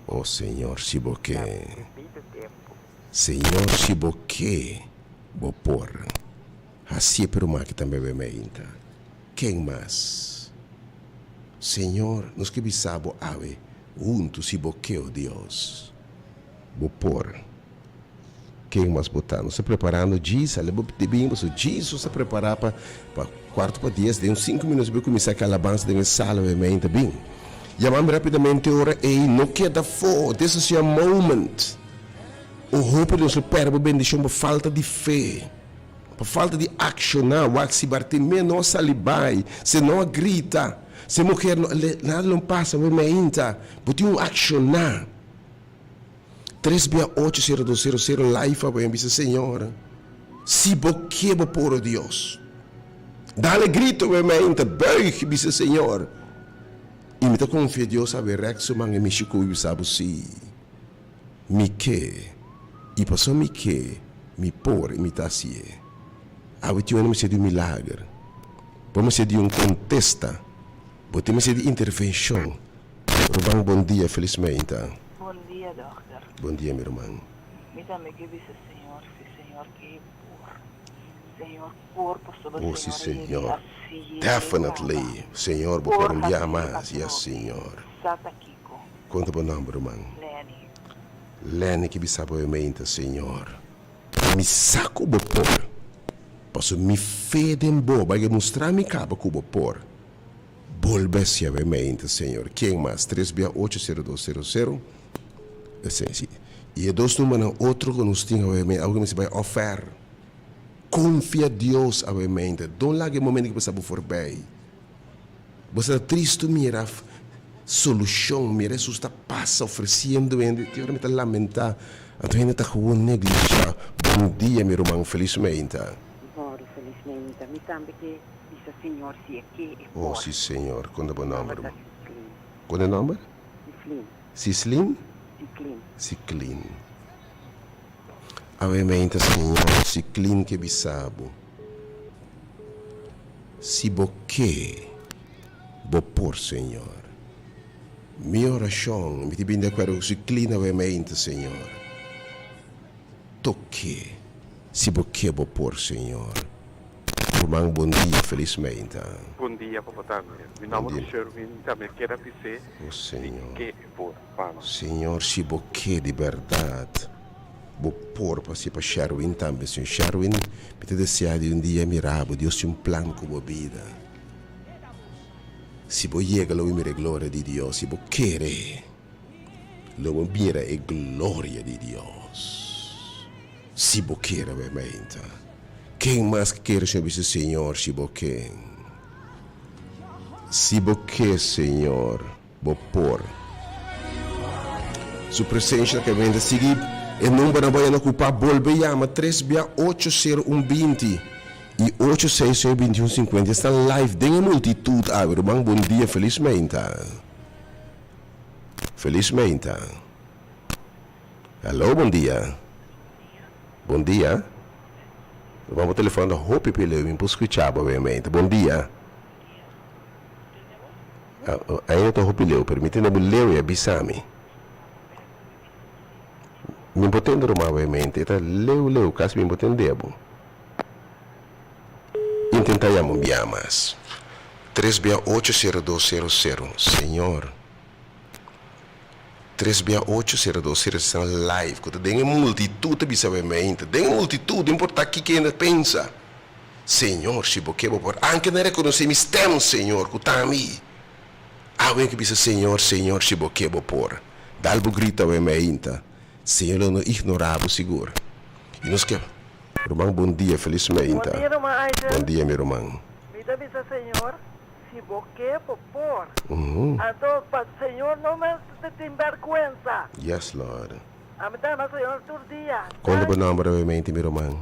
Oh, Senhor, se boque. Senhor, se boque. Vou pôr. Assim é para o que também é mente. Quem mais? Senhor, nos que bisabo ave, unto se boqueu Deus. Vou pôr. Quem mais botar? Não se preparando, diz, ali vou pedir bem, mas o Jesus se preparar para quarto para 10, de uns 5 minutos para começar a alabança de minha sala, obviamente, bem. Chamamos rapidamente ora, ei, não queda fora, this is your moment. O roupa de nosso Pai, bendição por falta de fé. Por falta de accionar, o se Bartimeu não salibai, se não grita, se mulher nada não passa, obviamente, porque um accionar. 368-0200 live a Senhor, se boqueba por Deus. Dá-lhe grito, obviamente, beijo, disse Senhor. E me confia Deus, sabe, rexo, mas me chico, sabe, sim. Me que, e passou me que, me por, me tá assim. A gente não me sei de um milagre. Vamos ser de um contesta. Vamos ser de intervenção. Rubão, bom dia, felizmente. Bom dia, doutor. Bom dia, meu irmão. Me também que disse Senhor, se Senhor que por. Senhor, por sobre Oh, sim, Senhor. Definitely. Senhor, vou por um dia mais. Yes, Senhor. Sata Kiko. Conta o nome, irmão. Lenny. Lenny que me sabe obviamente, Senhor. Me saco o por. Posso me fedem boba e mostrar me caba com o por. Volve-se obviamente, Senhor. Quem mais? 368-0200. Sim. E dois números, outro que nos tem, obviamente, alguém se vai oferecer. Confia Deus, obviamente. Don't like o momento que você está por bem. Você está triste, mira solução, mira Jesus está passa oferecendo, te ora me está lamentar, então ainda está com negligenciar. Bom dia, meu irmão, felizmente. Moro felizmente. Mi também que disse Senhor se é que é Oh, sim, Senhor. Quando é o nome, irmão? Quando é o nome? Cislin. Cislin? Ciclin. Obviamente, Senhor, Ciclin que bisabo. Se boque, por Senhor. Minha oração, me te bem de acordo com Ciclin, obviamente, Senhor. Toque, se boque, por Senhor. Irmão, bom dia, felizmente. Bom dia, papai. Meu nome é Sherwin, também quero dizer Oh, Senhor. que por Pano. Senhor, se boque de verdade. Vou pôr para si para Sherwin também, Senhor. Sherwin, me te desejar de um dia mirável. Deus tem um plano com a vida. Se vou chegar lá, mira a glória de Deus. Se vou querer, lá mira a glória de Deus. Se vou querer, obviamente. Quem mais quer saber se Senhor, se vou querer? Se vou querer, Senhor, vou pôr. Sua presença que vem de seguir. E número vai ocupar bolbe chama 368-0120 e 866-2150. Está live, tem a multitude. Irmão, bom dia, felizmente. Felizmente. Alô, bom dia. Bom dia. Vamos telefonando a Hope Pileu, in escuchar, ovviamente. Bom dia. Ainda estou Hope Pileu, permitindo-me Leu e Abissami. Me botando ovviamente, está Leu, caso me botando. Intentamos enviar 3680200, Senhor. 3680200 estão live. Quando tem multitude, obviamente. Tem multitude, importa aqui quem ainda pensa. Senhor, se você por anche não reconhecer mis tempos, Senhor, que está a mim. Alguém que diz, Senhor, se você por. Dá-lhe grito, obviamente. Senhor, não ignorava, seguro. E nós que... Irmão, bom dia, felizmente. Bom dia, irmã Aisha. Bom dia, meu irmão. Me dá Senhor, se você por. Uhum. Então, para o Senhor não me tem vergonha. Yes, Lord. A me dá, Senhor, todo dia. Quando o nome, obviamente, meu irmão?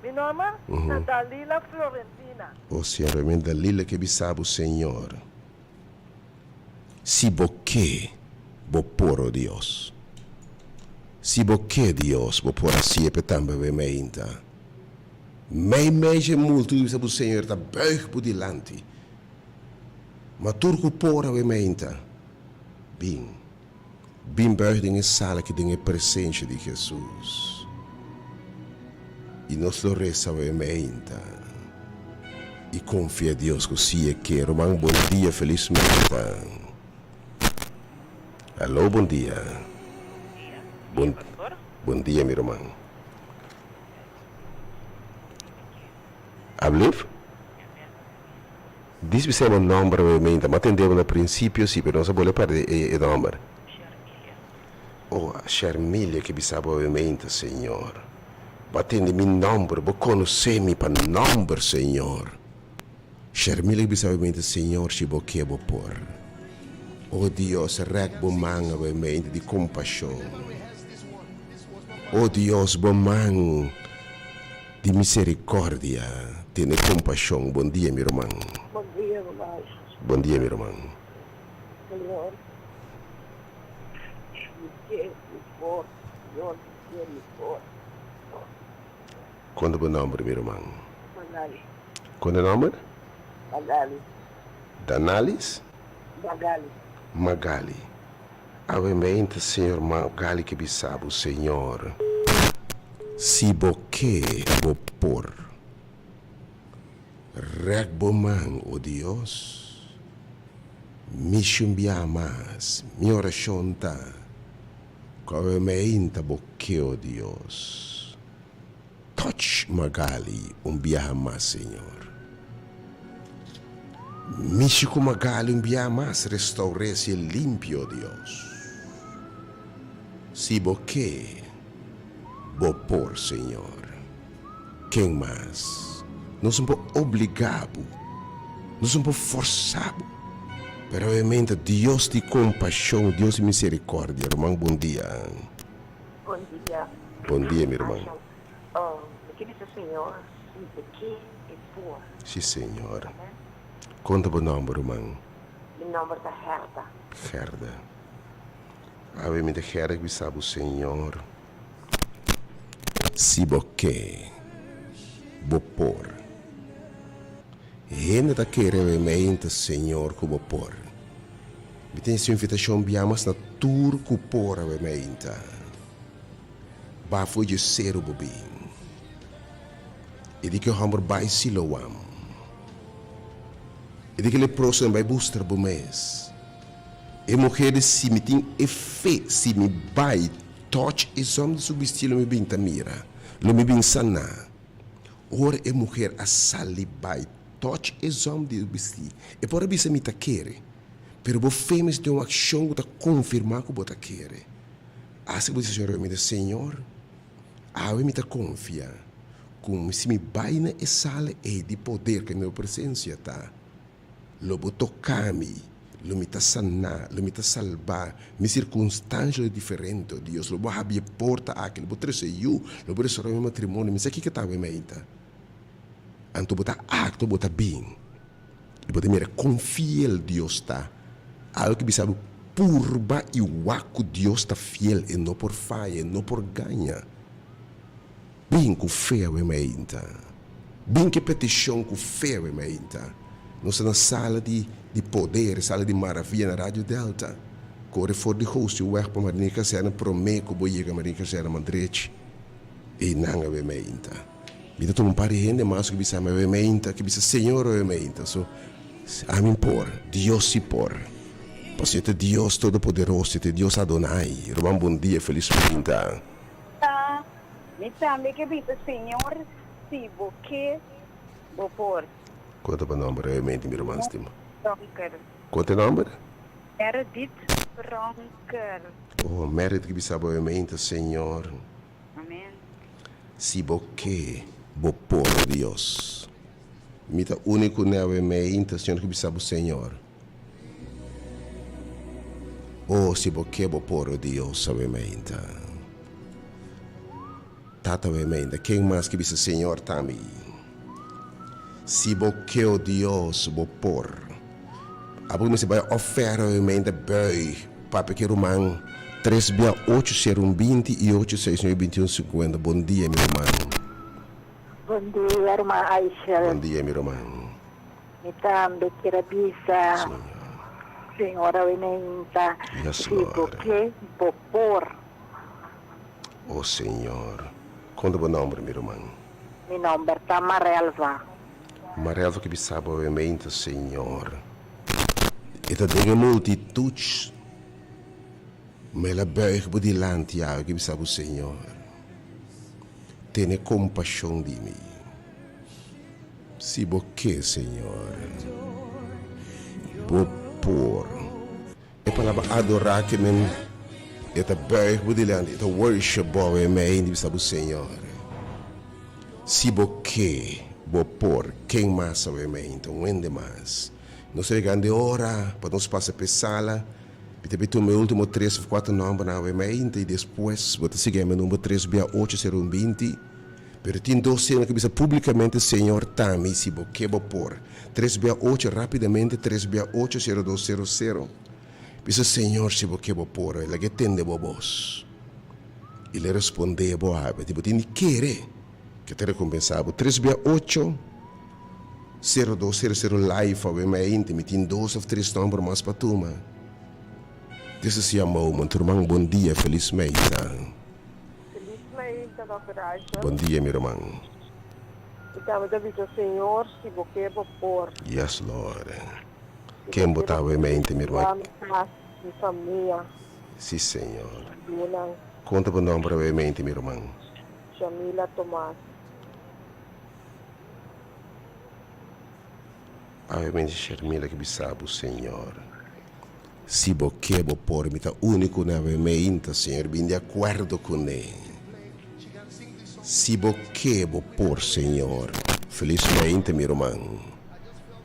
Meu nome é Dalila Florentina. O Senhor, obviamente, Dalila que sabe o Senhor. Se você por o Deus. Se você Deus, por assim, também, obviamente. Mas muito sabe o Senhor está bem por delante. Mas tudo por obviamente. Bem bem em sala que tem a presença de Jesus. E nós lo resta obviamente. E confia a Deus que se é que irmão, bom dia, felizmente. Alô, bom dia. Bom dia, meu irmão. Hablif? Diz-me se é um nome, obviamente, mas atendeu no princípio, sim, mas não se pode perder o nome. Oh, a Charmilha que sabe, obviamente, Senhor. Batendo meu nome, vou conhecer-me para nome, Senhor. Charmilha que sabe, obviamente, Senhor, se vou que vou pôr. Oh, Deus, rec bom man, obviamente, de compaixão. Oh, Deus, bom man, de misericórdia. Tenha compaixão. Bom dia, meu irmão. Bom dia, irmão. Bom dia, meu irmão. Senhor, me for, Senhor, me for. Quando o nome, meu irmão? Magali. Quando o nome? Magali. Danalis? Magali. Magali. Obviamente, Senhor Magali que sabe o Senhor. Se boque vou pôr. Regboman, oh Deus. Me chumbia mais. Mi oração tá. Obviamente, boque, oh Deus. Touch Magali, biarra mais, Senhor. Michico Magali, biarra mais, restaure-se limpio, Deus. Se boque, por Senhor. Quem mais? Não somos obrigados, não somos forçados. Mas, obviamente, Deus de compaixão, Deus de misericórdia. Irmão, bom dia. Bom dia. Bom dia, meu irmão. Que diz o Senhor, se aqui e por. Sim, Senhor. Conta o nome, irmão. Meu nome é Herda. Herda. Obviamente, Herda que sabe o Senhor. Se boque, por. Renda da querer Senhor, como por. Me tem essa invitação, biamas na turco por, obviamente. Bafo de ser o bobin. E de que o hamburg vai siloam. E de que ele próximo vai buscar o mês. E mulheres se me tem fé, se me vai touch e som de subestilo me bem tamira. Lo me bem sana. Ora é mulher a sali vai touch e som de subestilo. E por isso me tá querer. Pero vou fêmeas de uma ação que confirmar que você quer. Assim você Senhor me diz, Senhor, eu me confia, como se me baina e sale e de poder que minha presença está. Lo vou tocar-me, lo me tá sanar, lo me tá salvar, minha circunstância é diferente, Deus, lo vou abrir porta aqui, lo vou trazer eu, lo vou restaurar meu matrimônio, mas aqui que está bem ainda. Então vou estar acto, vou estar bem. E vou ter confia Deus está. Algo que sabe purba e waco Deus está fiel e não por falha, não por ganha. Bem com fé, ainda. Bem que petição com fé, meinta. Nós na sala de poder, sala de maravilha na Rádio Delta. Corre for de host, o werk para Marinha Serra, prometo que chega Marinha Serra Madrid. E não é meinta. Vida tu um par de gente, mas que bisa me meinta, que bisa Senhor é meinta. So, amin por, Deus se por. Pois é Deus Todo-Poderoso, é Deus Adonai. Roman bom dia, feliz meinta. Me também que bisa Senhor, se você por. Quanto é o nome realmente, meu irmão? Ronker. Quanto é o nome? Meredith Ronker. Oh, Meredith que bisa realmente, Senhor. Amém. Se você por Deus. Mita único neve realmente, Senhor que bisa o Senhor. Oh, se você por Deus, realmente. Tata realmente, quem mais que bisa Senhor também? Se você o Deus por. Abu se vai oferta realmente bem. Papai que romano 368 e 8612150. Bom dia, meu irmão. Bom dia, irmã Aisha. Bom dia, meu irmão. Me também quero bisa. Senhora Venenta. Yes, Se Lord. você por. Oh, Senhor. Conta o nome, meu irmão. Meu nome é Tamarelva. Marelo que sabe realmente, Senhor. E te dengue multitudes. Mas ela buig por delante, que sabe o Senhor. Tenha compaixão de mim. Se você, Senhor. Vou por. E para adorar que me. E te buig por delante. E te worship, que sabe o Senhor. Se você. Vou por quem mais obviamente, onde mais. Nós chegamos de hora, para nós passar para a sala, tu meu último 3 ou 4 números, obviamente, e depois, vou seguir meu número 3B80120, pero tem 2 cenas que bisa publicamente, Senhor, também, se você vou por. 3B8, rapidamente, 3B80200. Bisa, Senhor, se você vou por, ele que tende vos. Ele responde, boa, tipo, tem que querer. Que te recompensava 3B8 0200 live obviamente me tem 2 ou 3 números mais para tu, man. This is your moment, irmão. Bom dia, feliz mês. Feliz mês, Dr. Aisha. Bom dia, meu irmão. Estava dizendo, Senhor, se você por. Yes, Lord. Quem botava em mente, meu irmão? Minha família. Sim, Senhor. Dina, Conta o nome em mente, meu irmão. Jamila Tomás. Obviamente, Shermila que sabe o Senhor. Se você vou por me tá único na mente, Senhor, bem de acordo com ele. Se você vou por, Senhor, felizmente, meu irmão.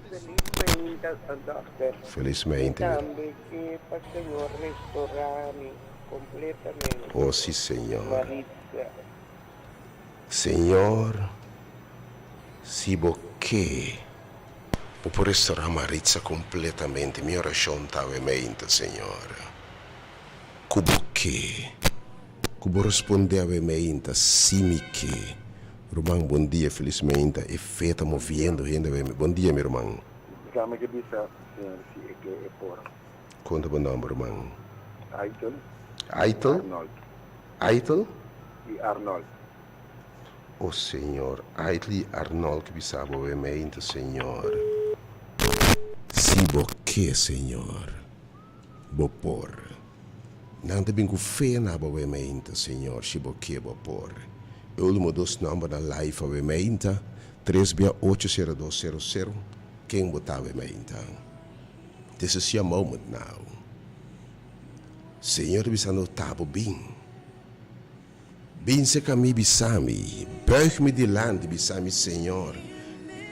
Felizmente, Doctor. Felizmente, meu irmão. Também que para o Senhor restaurar-me completamente. Oh, sim, Senhor. Maritza. Senhor, se você por restaurar Maritza completamente, minha oração está em mente, Senhor. Como responder a mente, sim, que. Irmão, bom dia, felizmente. E feita movendo, bom dia, meu irmão. Kami que bisa, Senhor, se é que é por. Conta o nome, irmão. Aitel, Aitel? Arnold Aitel? e Arnold. Oh, Senhor, Aitel Arnold, que sabe a mente, Senhor. Se você, Senhor, vou por. Não te com fé na boa mente, Senhor, se você vou por. Eu último 2 números da live, obviamente, 3B80200. Quem botava em mente? This is your moment now. Senhor, bisa no tabo bem. Bem se caminho bisami. Buig-me delante, bisami, Senhor.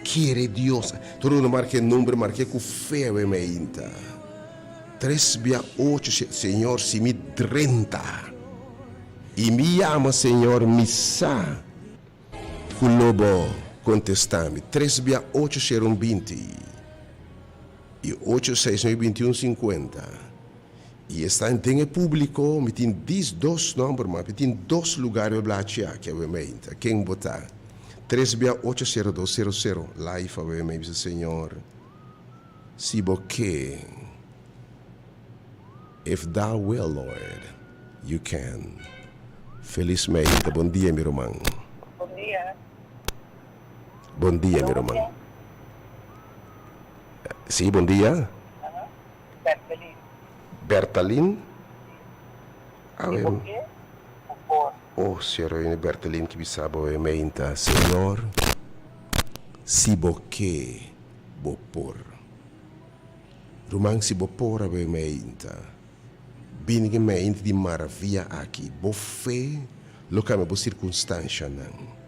Quere Deus. Todo marque número, marque com fé em mente. 3B8, Senhor, se me 30. E me ama, Senhor, me sa. Culobo, contestame. 3B80120. E 8612150. E está em tempo público, me tem 2 números, mas me tem 2 lugares para aqui, obviamente. Quem botar? 380-200 live away, maybe Senhor. Si boque. If thou will, Lord, you can. Felizmente, bom dia, meu irmão. Bom dia. Bom dia, meu irmão. Sim, bom dia. Bertelin. Bertalin? Ah, E por quê? O por. oh, Senhor, Bertalin, que bisabo e meinta. Senhor, si boque, bopor. Rumang si bopor abe meinta. Binige meinta di maravilha aqui. Bo fé, locame bo circunstância, não.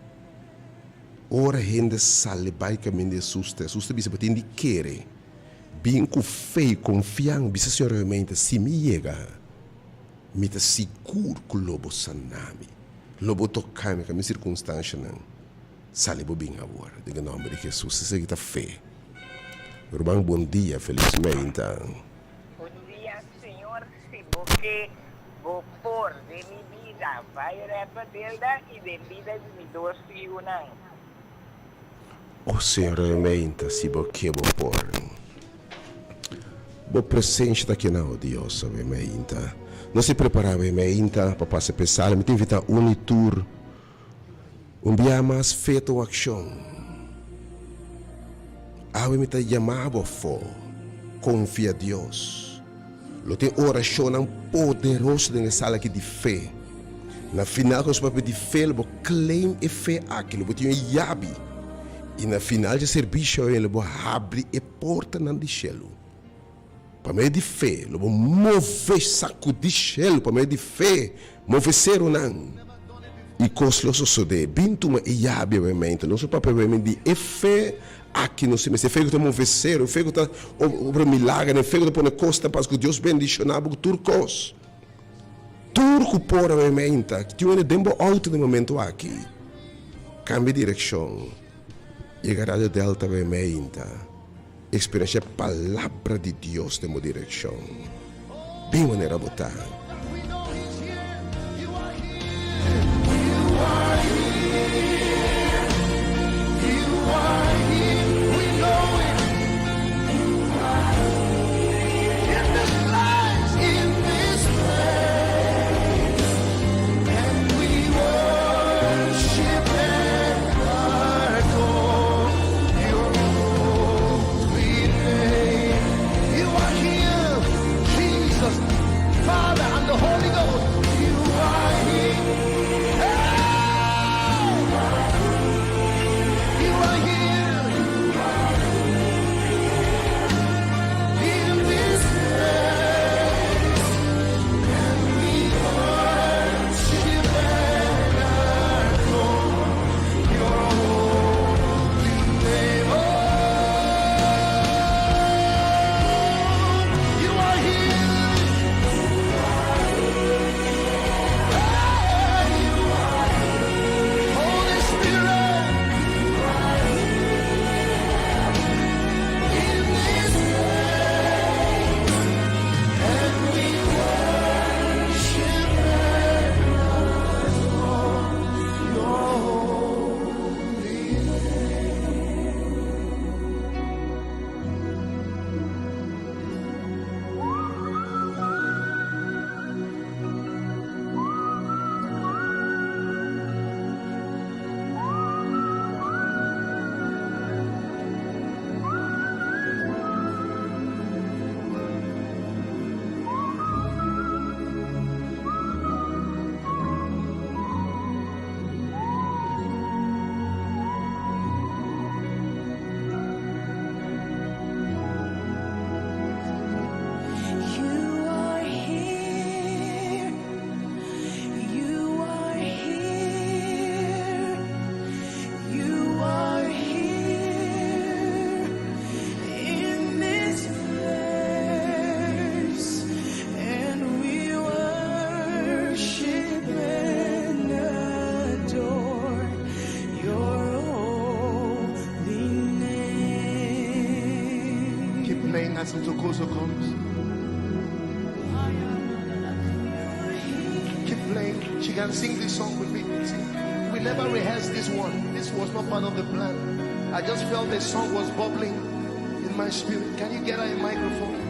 Ora gente sale bai caminho de susta bisa batin di querer. Bin com fé e confiança, bisa Senhor realmente se me chega. Me tá seguro que o lobo sanami. Lobo tocame com a minha circunstância não. Sale bo bem agora, em nome de Jesus, se seguir fé. Irmão, bom dia, felizmente. Bom dia, Senhor. Se porque vou por de minha vida, vai repartir e de vida de meus dois filhos. Oh, Senhor, realmente, se boque bo por. Bo presente daqui não, Deus, realmente. Não se preparava, realmente, para passar pesado, me invita a unitur. Dia mais feito ação. Awe me chamava fo. Confia a Deus. Lo tem oração poderosa na sala aqui de fé. Na final, com os papéis de fé, lo claim e fé aquilo, lo tem yabi. E na final de serviço, ele vai abrir a porta na de chelo. Para meio de fé, ele vai mover saco de chelo, para meio de fé, mover ser ou não. E coisas sucedem, bintu uma iabe realmente, não só papel realmente de fé aqui no cima, se fé que está mover ser, fé que está obra milagre, fé que está pondo costa para que Deus bendiga na boca turcos. Turco por realmente, que tem um tempo alto no momento aqui. Cambia de direção. Chegará de delta realmente. Experiência a palavra de Deus de uma direção. Bem maneira botar. As Ntokozo comes. Keep playing. She can sing this song with me. See, we never rehearsed this one. This this was not part of the plan. I just felt a song was bubbling in my spirit. Can you get her a microphone?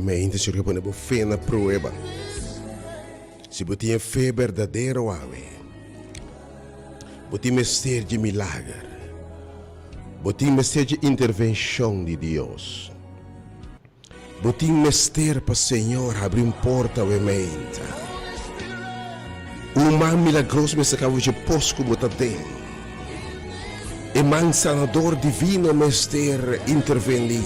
Mente se repone fé na prueba. Se botinha fé verdadeira, botinha mistério de milagre, botinha mistério de intervenção de Deus, botinha mistério para o Senhor abrir porta à mente. Man milagroso me sacava de posco botadém. E man sanador divino mistério intervenir.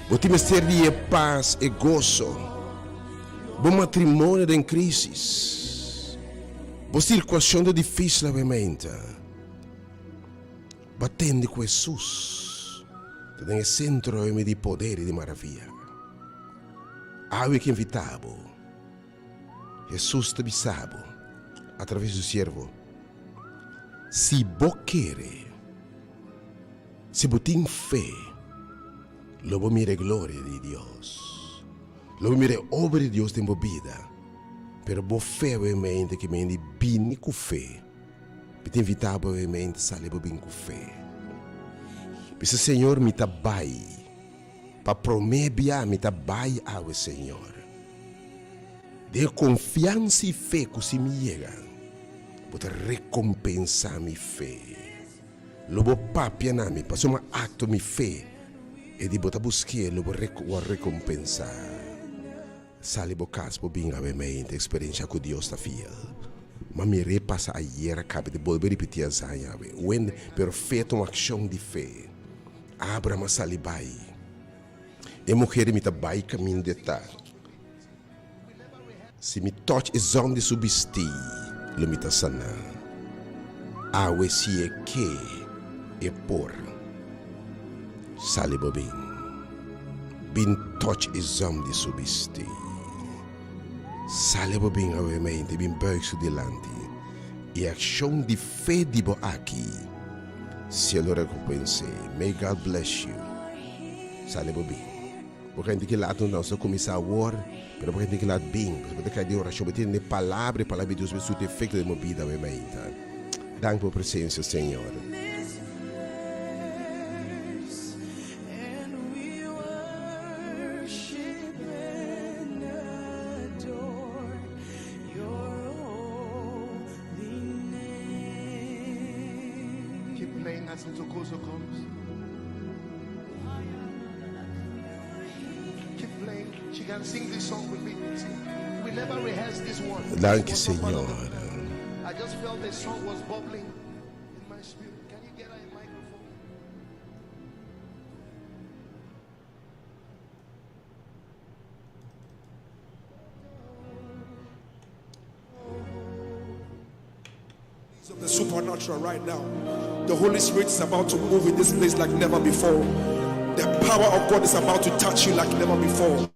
Botinha mistério de paz e gozo. Bom matrimônio em crise. Boa situação difícil na mente. Batendo com Jesus. Tem centro de poder e de maravilha. Algo que invitava. Jesus te avisava através do servo. Se você quer, se você tem fé, logo mire a glória de Deus. Logo mire a obra de Deus em sua vida. Pero boa fé obviamente que me bem com fé. Me te invitava obviamente a sair bem com fé. Porque Senhor me tabai. Para prometer me tabai ao Senhor. De confiança e fé que se me chega. Para recompensar minha fé. Logo papia na me, para um acto de fé. E di botar buscar lo vuoi ricompensare. Sali bocas po bem obviamente experiência com Deus está fiel. Mas me repassa a iera cabe de volver repetir a saia. When perfeito uma ação de fé. Abra uma salibai. E mulher me tabai caminho de tá. Se me touch e zone de subesti, lo me tá sana. Awe si é que e por. Sali bobin. Bin touch e zone de subesti. Sali bobin obviamente bin buik su delante. E ação de fé de bo aqui. Se lo recompense. May God bless you. Sali bobin. Porque a gente que lá não só começar a orar, mas porque a gente que lá bem, porque a gente oração, porque tem palavra de Deus, mas o efeito de minha vida, obviamente. Danke por presença, Senhor. Keep playing as Ntokozo comes. Keep playing. She can sing this song with me. See, we never rehearsed this one. Danke, Senhor. I just felt the song was bubbling in my spirit. Can you get her a microphone? Of the supernatural right now. The Holy Spirit is about to move in this place like never before. The power of God is about to touch you like never before.